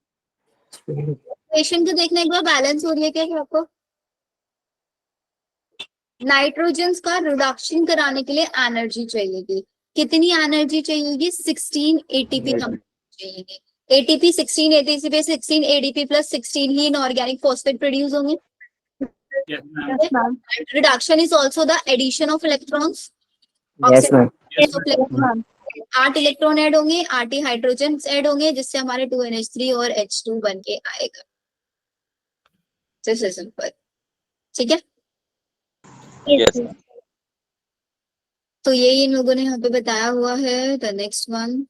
क्वेश्चन को देखना एक बार, बैलेंस हो रही है क्या आपको? नाइट्रोजन का रिडक्शन कराने के लिए एनर्जी चाहिएगी, कितनी एनर्जी चाहिएगी? 16 ATP चाहिएगी। ATP 16 ATP पे 16 ADP प्लस 16 ही इनऑर्गेनिक फॉस्फेट प्रोड्यूस होंगे। Yes, ma'am. Reduction is also the addition of electrons. Yes, ma'am. Yes, ma'am. 8 electron add होंगे, 8 ही हाइड्रोजन ऐड होंगे, जिससे हमारे 2NH3 और H2 बन के आएगा। सिंपल, ठीक है। Yes. तो ये इन लोगों ने यहाँ पे बताया हुआ है। द नेक्स्ट वन,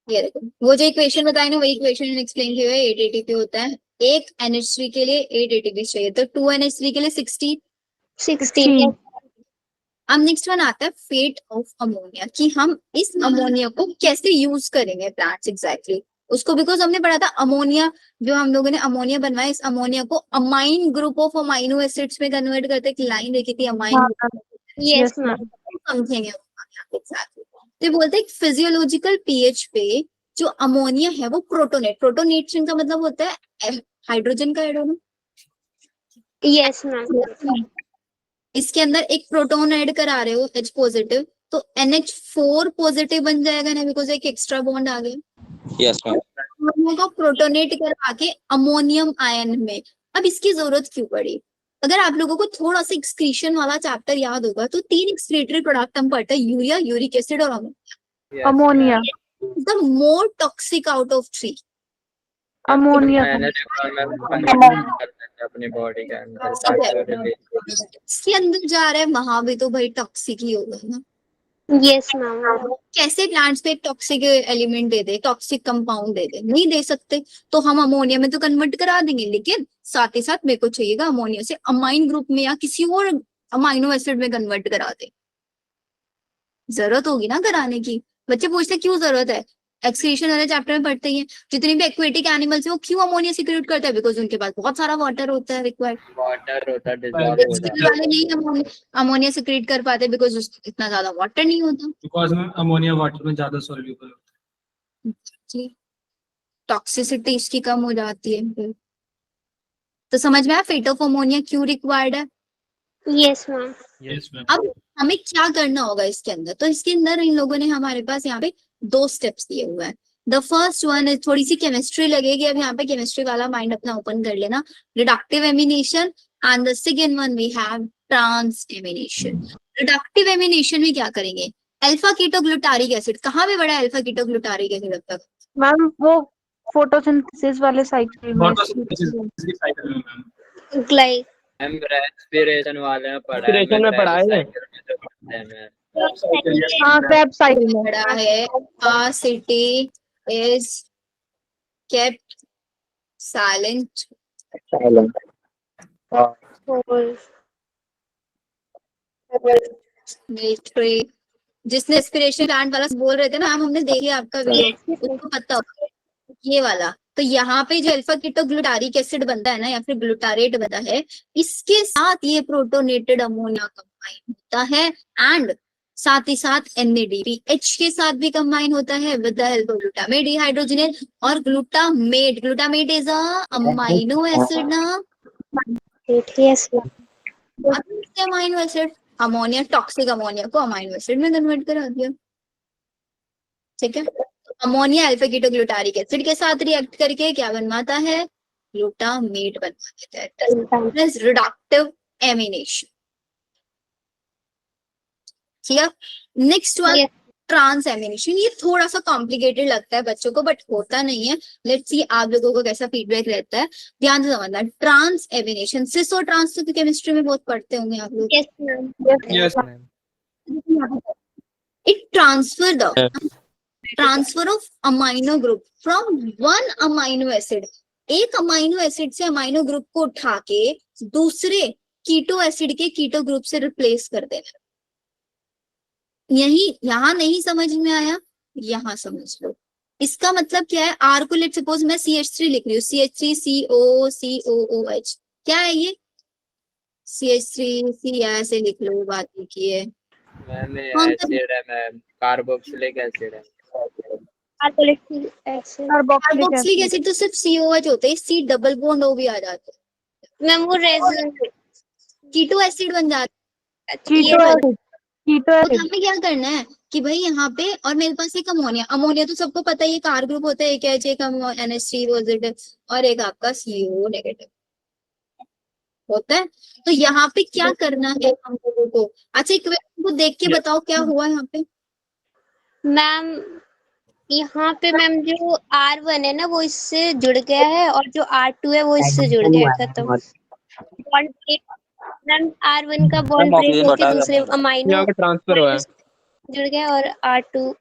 ये देखो, वो जो इक्वेशन बताई ना वही इक्वेशन एक्सप्लेन किया है। 8 ATP होता है, एक NH3 के लिए 8 ATP चाहिए, तो 2 NH3 के लिए 16। अब नेक्स्ट वन आता है फेट ऑफ अमोनिया, कि हम इस अमोनिया को कैसे यूज करेंगे प्लांट्स एग्जैक्टली उसको, बिकॉज हमने पढ़ा था अमोनिया, जो हम लोगों ने अमोनिया बनवाया, इस अमोनिया को amine group of amino acids में कन्वर्ट करते, एक लाइन देखी थी अमाइन, यस मैम, समझेंगे एग्जैक्टली। तो बोलते हैं फिजियोलॉजिकल पीएच पे जो अमोनिया है वो प्रोटोनेट्रिन का मतलब होता है हाइड्रोजन का ऐड होना। यस मैम, इसके अंदर एक प्रोटोन ऐड करा रहे हो H पॉजिटिव, तो NH4 पॉजिटिव बन जाएगा ना, बिकॉज एक एक्स्ट्रा बॉन्ड आ गया। Yes, ma'am. अमोनिया को प्रोटोनेट करा के अमोनियम आयन में। अब इसकी जरूरत क्यों पड़ी? अगर आप लोगों को थोड़ा सा एक्सक्रीशन वाला चैप्टर याद होगा तो 3 एक्सक्रीटरी प्रोडक्ट हम पढ़ते हैं, यूरिया, यूरिक एसिड और ammonia. Ammonia. The more toxic out of 3। Ammonia. अपनी बॉडी के अंदर इसके अंदर जा रहा है वहां भी तो भाई टॉक्सिक ही होगा ना। यस मैम, कैसे प्लांट्स पे टॉक्सिक एलिमेंट दे दे, टॉक्सिक कंपाउंड दे दे? नहीं दे सकते, तो हम अमोनिया में तो कन्वर्ट करा देंगे, लेकिन साथ ही साथ मेरे को चाहिएगा अमोनिया से अमाइन ग्रुप में या किसी और अमाइनो एसिड में कन्वर्ट करा दे। जरूरत होगी ना कराने की। बच्चे पूछते क्यों जरूरत है? एक्सक्रीशन वाले चैप्टर में पढ़ते हैं, जितने भी एक्वेटिक एनिमल्स हैं वो क्यों अमोनिया सिक्रेट करते हैं? बिकॉज उनके पास बहुत सारा वाटर होता है रिक्वायर्ड। वाटर होता है, डिजॉल्व हो जाता वाले नहीं अमोनिया सिक्रेट कर पाते बिकॉज इतना ज्यादा वाटर नहीं होता। बिकॉज अमोनिया वाटर में ज्यादा सॉल्युबल होता है। टॉक्सिसिटी इसकी कम हो जाती है फिर। तो समझ में आया फेट ऑफ अमोनिया क्यों रिक्वायर्ड है। Yes ma'am, yes ma'am. अब हमें क्या करना होगा इसके अंदर? तो इसके अंदर इन लोगों ने हमारे पास यहाँ पे 2 स्टेप्स दिए हुए हैं। द फर्स्ट वन, थोड़ी सी केमिस्ट्री लगेगी, अब यहाँ पे केमिस्ट्री वाला माइंड अपना ओपन कर लेना। Reductive amination and the second one we have transamination. Reductive amination में क्या करेंगे? अल्फा कीटोग्लूटारिक एसिड, कहाँ पे बड़ा अल्फा कीटोग्लूटारिक एसिड अब तक? मैम वो फोटोसिंथेसिस वाले साइकिल में। साइकिल में मैम। ग्लाइक है। रेस्पिरेशन वाले में पढ़ा है, Respiration में पढ़ा है। हाँ क्रेब साइकिल में। बड़ा है capacity is kept silent और Military. जिसने एस्पिरेशन प्लांट वाला बोल रहे थे ना मैम, हमने देखिए आपका वीडियो, उसको पता होगा ये वाला। तो यहाँ पे जो अल्फा कीटोग्लूटारिक एसिड बनता है ना, या फिर ग्लूटारेट बनता है, इसके साथ ये प्रोटोनेटेड अमोनिया कंबाइन होता है, एंड साथ ही साथ NADPH के साथ भी कंबाइन होता है with the help of glutamate dehydrogenase. और glutamate is a amino acid ना, yes amino acid. Ammonia, toxic ammonia को अमाइनो एसिड में कन्वर्ट करा दिया, ठीक है। अमोनिया अल्फा कीटोग्लूटारिक एसिड के साथ रिएक्ट करके क्या बनवाता है, ग्लूटामेट बनवा देता है, रिडक्टिव एमिनेशन। ठीक है। Next one Yes. Transamination. ये थोड़ा सा कॉम्प्लिकेटेड लगता है बच्चों को, बट होता नहीं है। लेट्स सी आप लोगों को कैसा फीडबैक रहता है, ध्यान से समझना। ट्रांस एमिनेशन, सिस और ट्रांस तो केमिस्ट्री में बहुत पढ़ते होंगे आप लोग। Yes ma'am yes ma'am. It transfer of amino group from one amino acid. एक अमाइनो एसिड से अमाइनो ग्रुप को उठा के दूसरे कीटो एसिड के कीटो ग्रुप से रिप्लेस कर देना। यही यहाँ नहीं समझ में आया, यहाँ समझ लो। इसका मतलब क्या है, आर को लेट सपोज मैं CH3 लिख रही हूँ, CH3COCOOH, क्या है ये, CH3C ऐसे लिख लो, बात की है। मैम ये कौन सा एसिड है मैम, कार्बोक्सिलिक एसिड है। Carboxylic acid carboxylic carboxylic acid. Acid तो सिर्फ COH होता है, C डबल बॉन्ड O भी आ जाता है, मैम वो रेजन कीटो एसिड बन जाता कीटो एसिड, कीटो है। तो एसिड। हमें क्या करना है कि भाई यहाँ पे, और मेरे पास एक अमोनिया तो सबको पता है ये कार ग्रुप होता है, एक H, एक NH3 पॉजिटिव और एक आपका CO नेगेटिव होता है। तो यहाँ पे क्या करना है हम लोगों को, अच्छा इक्वेशन को देख के बताओ क्या हुआ यहाँ पे। मैम यहाँ पे मैम जो R1 है ना वो इससे जुड़ गया है और जो R2 है वो इससे जुड़ गया है, खत्म। बॉन्ड ब्रेक मैम, R1 का बॉन्ड ब्रेक होके दूसरे अमाइनो ट्रांसफर हुआ है। जुड़ गया और R2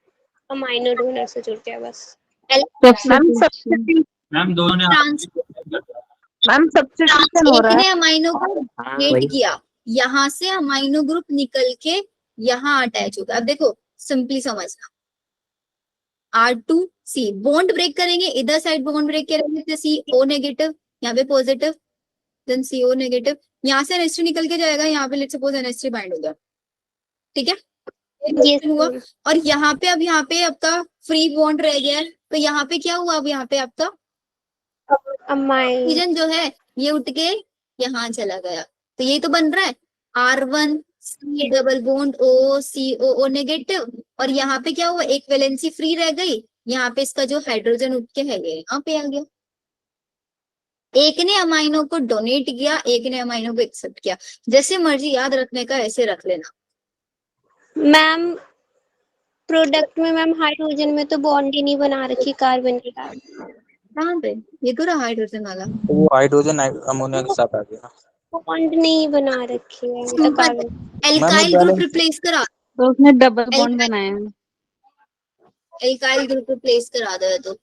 अमाइनो डोनर से जुड़ गया, बस। मैम सब्स्टिट्यूशन, मैम दोनों ने मैम सब्स्टिट्यूशन हो रहा एक है। ने अमाइनो ग्रुप क्रिएट किया, यहाँ से अमाइनो ग्रुप निकल के यहाँ अटैच होगा। अब देखो सिंपली समझना, R2C बॉन्ड ब्रेक करेंगे, इधर साइड बॉन्ड ब्रेक करेंगे तो CO नेगेटिव, यहाँ पे पॉजिटिव, देन CO नेगेटिव, यहाँ से NH3 निकल के जाएगा, यहाँ पे लेट्स सपोज NH3 बाइंड हो गया, ठीक है। Yes, हुआ, और यहाँ पे अब आपका फ्री बॉन्ड रह गया है, तो यहाँ पे क्या हुआ, अब यहाँ पे आपका अमाइन ऑक्सीजन जो है ये उठ के यहाँ चला गया, तो ये तो बन रहा है R1C double bond OCOO negative, और यहाँ पे क्या हुआ, एक वैलेंसी फ्री रह गई, यहाँ पे इसका जो हाइड्रोजन उठ के है ये यहाँ पे आ गया। एक ने अमाइनो को डोनेट किया, एक ने अमाइनो को एक्सेप्ट किया, जैसे मर्जी याद रखने का ऐसे रख लेना। मैम प्रोडक्ट में मैम हाइड्रोजन में तो बॉन्ड ही नहीं बना रखी कार्बन के साथ। कहाँ पे, ये तो रहा हाइड्रोजन वाला, वो हाइड्रोजन अमोनिया के साथ आ गया। बॉन्ड नहीं बना रखी है तो कार्बन। एल्काइल ग्रुप रिप्लेस करा, तो उसने डबल बॉन्ड बनाया है। एल्काइल ग्रुप रिप्लेस करा दो तो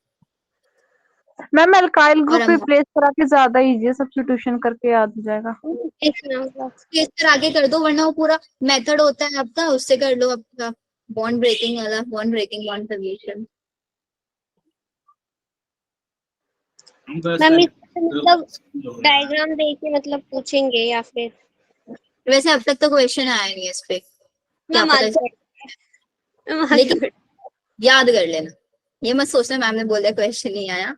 मैम अल्काइल ग्रुप और रिप्लेस करा के ज्यादा इजी है, सब्स्टिट्यूशन करके याद हो जाएगा। इस तरह आगे कर दो, वरना वो पूरा मेथड होता है आपका, उससे कर लो आपका बॉन्ड ब्रेकिंग वाला, bond breaking bond substitution. Ma'am मतलब डायग्राम देख के मतलब पूछेंगे या फिर वैसे अब तक तो क्वेश्चन आया नहीं है इस पे, क्या मैम पता, लेकिन याद कर लेना, ये मत सोचना मैम ने बोला क्वेश्चन नहीं आया,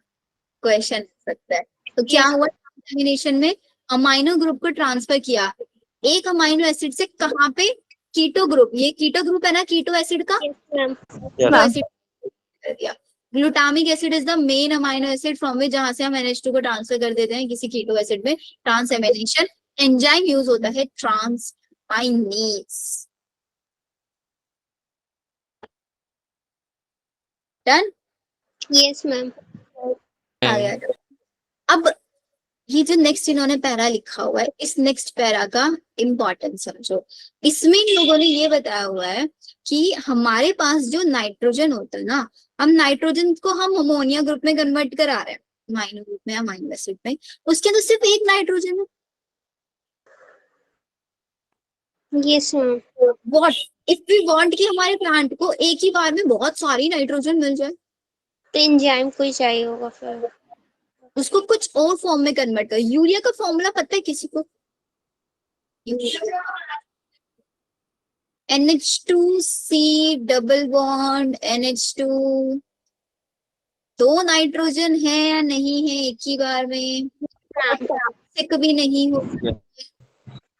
क्वेश्चन आ सकता है। तो क्या हुआ, कॉम्बिनेशन में अमाइनो ग्रुप को ट्रांसफर किया, एक अमाइनो एसिड से कहाँ पे, कीटो ग्रुप, ये कीटो ग्रुप है ना कीटो एसिड का, मैम एसिड कर दिया। Glutamic acid is the main amino acid from which, जहां से हम NH2 को ट्रांसफर कर देते हैं किसी कीटो एसिड में। ट्रांसएमिनेशन एंजाइम यूज होता है ट्रांसकाइनेज। Done, yes ma'am. आ गया। अब ये जो नेक्स्ट इन्होंने पैरा लिखा हुआ है, इस नेक्स्ट पैरा का इम्पोर्टेंस समझो। इसमें इन लोगों ने ये बताया हुआ है कि हमारे पास जो नाइट्रोजन होता है ना, हम नाइट्रोजन को हम अमोनिया ग्रुप में कन्वर्ट करा रहे हैं, अमाइनो ग्रुप में, अमाइनो एसिड में, उसके अंदर सिर्फ एक नाइट्रोजन है, yes ma'am. What if we want कि हमारे प्लांट को एक ही बार में बहुत सारी नाइट्रोजन मिल जाए, तो एंजाइम को ही चाहिए होगा फिर। उसको कुछ और फॉर्म में कन्वर्ट कर। यूरिया का फॉर्मूला पता है किसी को? NH2C double bond NH2, 2 nitrogen है या नहीं है एक ही बार में? टॉक्सिक भी नहीं हो,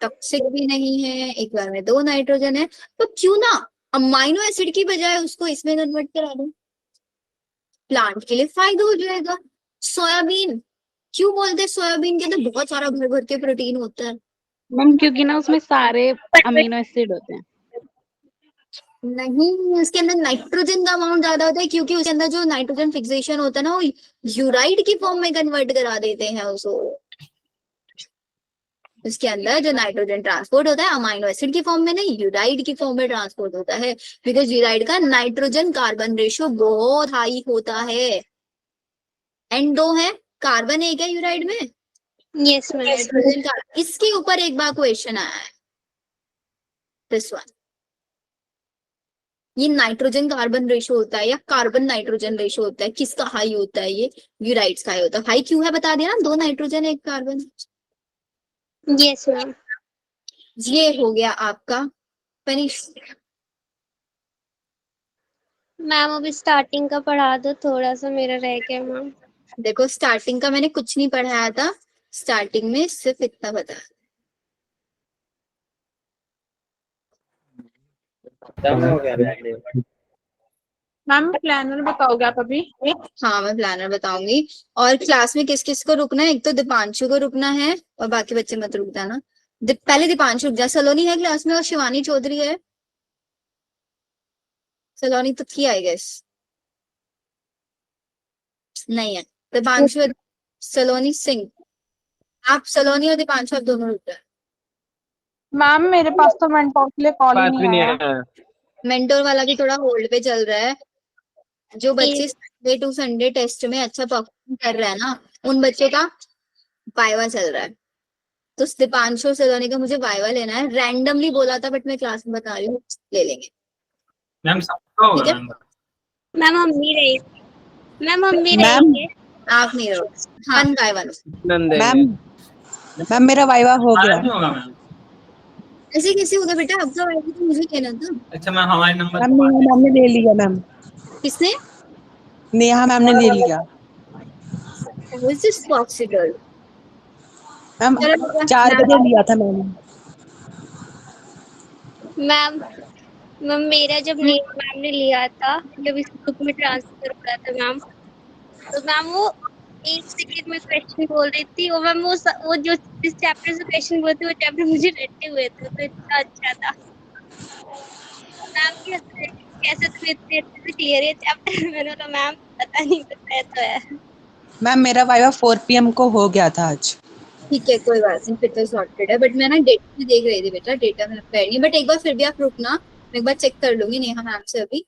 टॉक्सिक भी नहीं है, एक बार में 2 नाइट्रोजन है। तो क्यों ना अमाइनो एसिड की बजाय उसको इसमें कन्वर्ट करा दो, प्लांट के लिए फायदा हो जाएगा। सोयाबीन क्यों बोलते हैं सोयाबीन के अंदर बहुत सारा भर भर के प्रोटीन होता है? मैम क्योंकि ना उसमें सारे अमीनो एसिड होते हैं। नहीं, उसके अंदर नाइट्रोजन का अमाउंट ज्यादा होता है, क्योंकि उसके अंदर जो नाइट्रोजन फिक्सेशन होता है ना, वो यूराइड की फॉर्म में कन्वर्ट करा देते हैं उसको। उसके अंदर जो नाइट्रोजन ट्रांसपोर्ट होता है अमाइनो एसिड की फॉर्म में नहीं, यूराइड की फॉर्म में ट्रांसपोर्ट होता है, बिकॉज यूराइड का नाइट्रोजन कार्बन रेशियो बहुत हाई होता है। N2 है, कार्बन 1 है यूराइड में, यस मैम। नाइट्रोजन का। इसके ऊपर एक बार क्वेश्चन आया है, दिस वन। ये नाइट्रोजन कार्बन रेशियो होता है या कार्बन नाइट्रोजन रेशियो होता है, किसका हाई होता है? ये यूराइड्स का हाई होता है। हाई क्यों है बता दिया ना, 2 नाइट्रोजन 1 कार्बन। Yes ma'am. ये हो गया आपका फिनिश। मैम अभी स्टार्टिंग का पढ़ा दो, थोड़ा सा मेरा रह गया मैम। देखो स्टार्टिंग का मैंने कुछ नहीं पढ़ाया था, स्टार्टिंग में सिर्फ इतना बता। खत्म हो गया मैम। मैम प्लानर बताओगे आप अभी? हाँ मैं प्लानर बताऊंगी। और क्लास में किस किस को रुकना है? एक तो दीपांशु को रुकना है और बाकी बच्चे मत रुक जाना। पहले दीपांशु रुक जा। सलोनी है क्लास में और शिवानी चौधरी है। सलोनी तो थी आई गेस, नहीं है। दीपांशु, सलोनी सिंह। आप सलोनी और दीपांशु आप दोनों रुक जाए। मैम मेरे पास तो मेंटोर के लिए कॉल ही नहीं आया। मेंटोर वाला भी थोड़ा होल्ड पे चल रहा है। जो बच्चे संडे टू संडे टेस्ट में अच्छा परफॉर्म कर रहे हैं ना, उन बच्चों का वाइवा चल रहा है। तो दीपांशु और सलोनी का मुझे वाइवा लेना है। रैंडमली बोला था बट मैं क्लास में बता रही हूँ, ले लेंगे। मैम सबका होगा ठीक है? मैम। मैम हम नहीं रहे, मैम हम नहीं रहेंगे। आप नहीं रहो। हाँ बाय वन। मैम मेरा वाइवा हो हमारा गया। नहीं होगा मैम। ऐसे कैसे होगा बेटा? अब तो वाइवा तो मुझे कहना था। अच्छा मैम हमारे नंबर मैम नेहा मैम ने ले लिया। मैम किसने? नेहा मैम ने ले लिया। How is this possible? Ma'am 4 बजे लिया था मैंने। मैम मैम मेरा जब नेहा मैम ने लिया था, जब इस ग्रुप में ट्रांसफर हो रहा था मैम, तो मैम वो 1 सेकंड में क्वेश्चन बोल रही थी। और मैम वो जो जिस चैप्टर से क्वेश्चन बोलते वो चैप्टर मुझे रटे हुए थे, तो इतना अच्छा था मैम। कैसे तुम इतने अच्छे से क्लियर है चैप्टर? मैंने बोला मैम पता नहीं, बताया तो है। मैम मेरा वाइवा 4 PM को हो गया था आज। ठीक है कोई बात नहीं, फिर तो सॉर्टेड है। बट मैं ना डेटा में देख रही थी बेटा, डेटा में अफेयर नहीं। बट एक बार फिर भी आप रुकना, मैं एक बार चेक कर लूंगी नेहा मैम से अभी,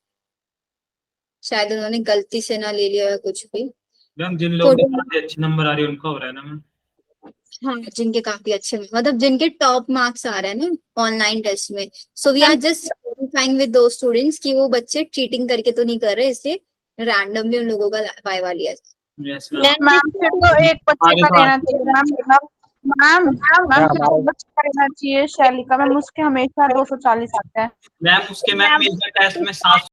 शायद उन्होंने गलती से ना ले लिया या कुछ भी। मैम जिन लोगों के काफी अच्छे नंबर आ रहे हैं उनका हो रहा है ना मैम? हाँ जिनके काफी अच्छे, मतलब जिनके टॉप मार्क्स आ रहे हैं ना ऑनलाइन टेस्ट में। So we are just verifying with दो स्टूडेंट्स कि वो बच्चे चीटिंग करके तो नहीं कर रहे, इसलिए रैंडमली उन लोगों का वाइवा लिया। Yes ma'am. मैम फिर तो एक बच्चे का लेना चाहिए मैम। मैम मैम बच्चे का लेना चाहिए शैलिका मैम, उसके हमेशा 240 आता है। मैम उसके मैम मेजर टेस्ट में 7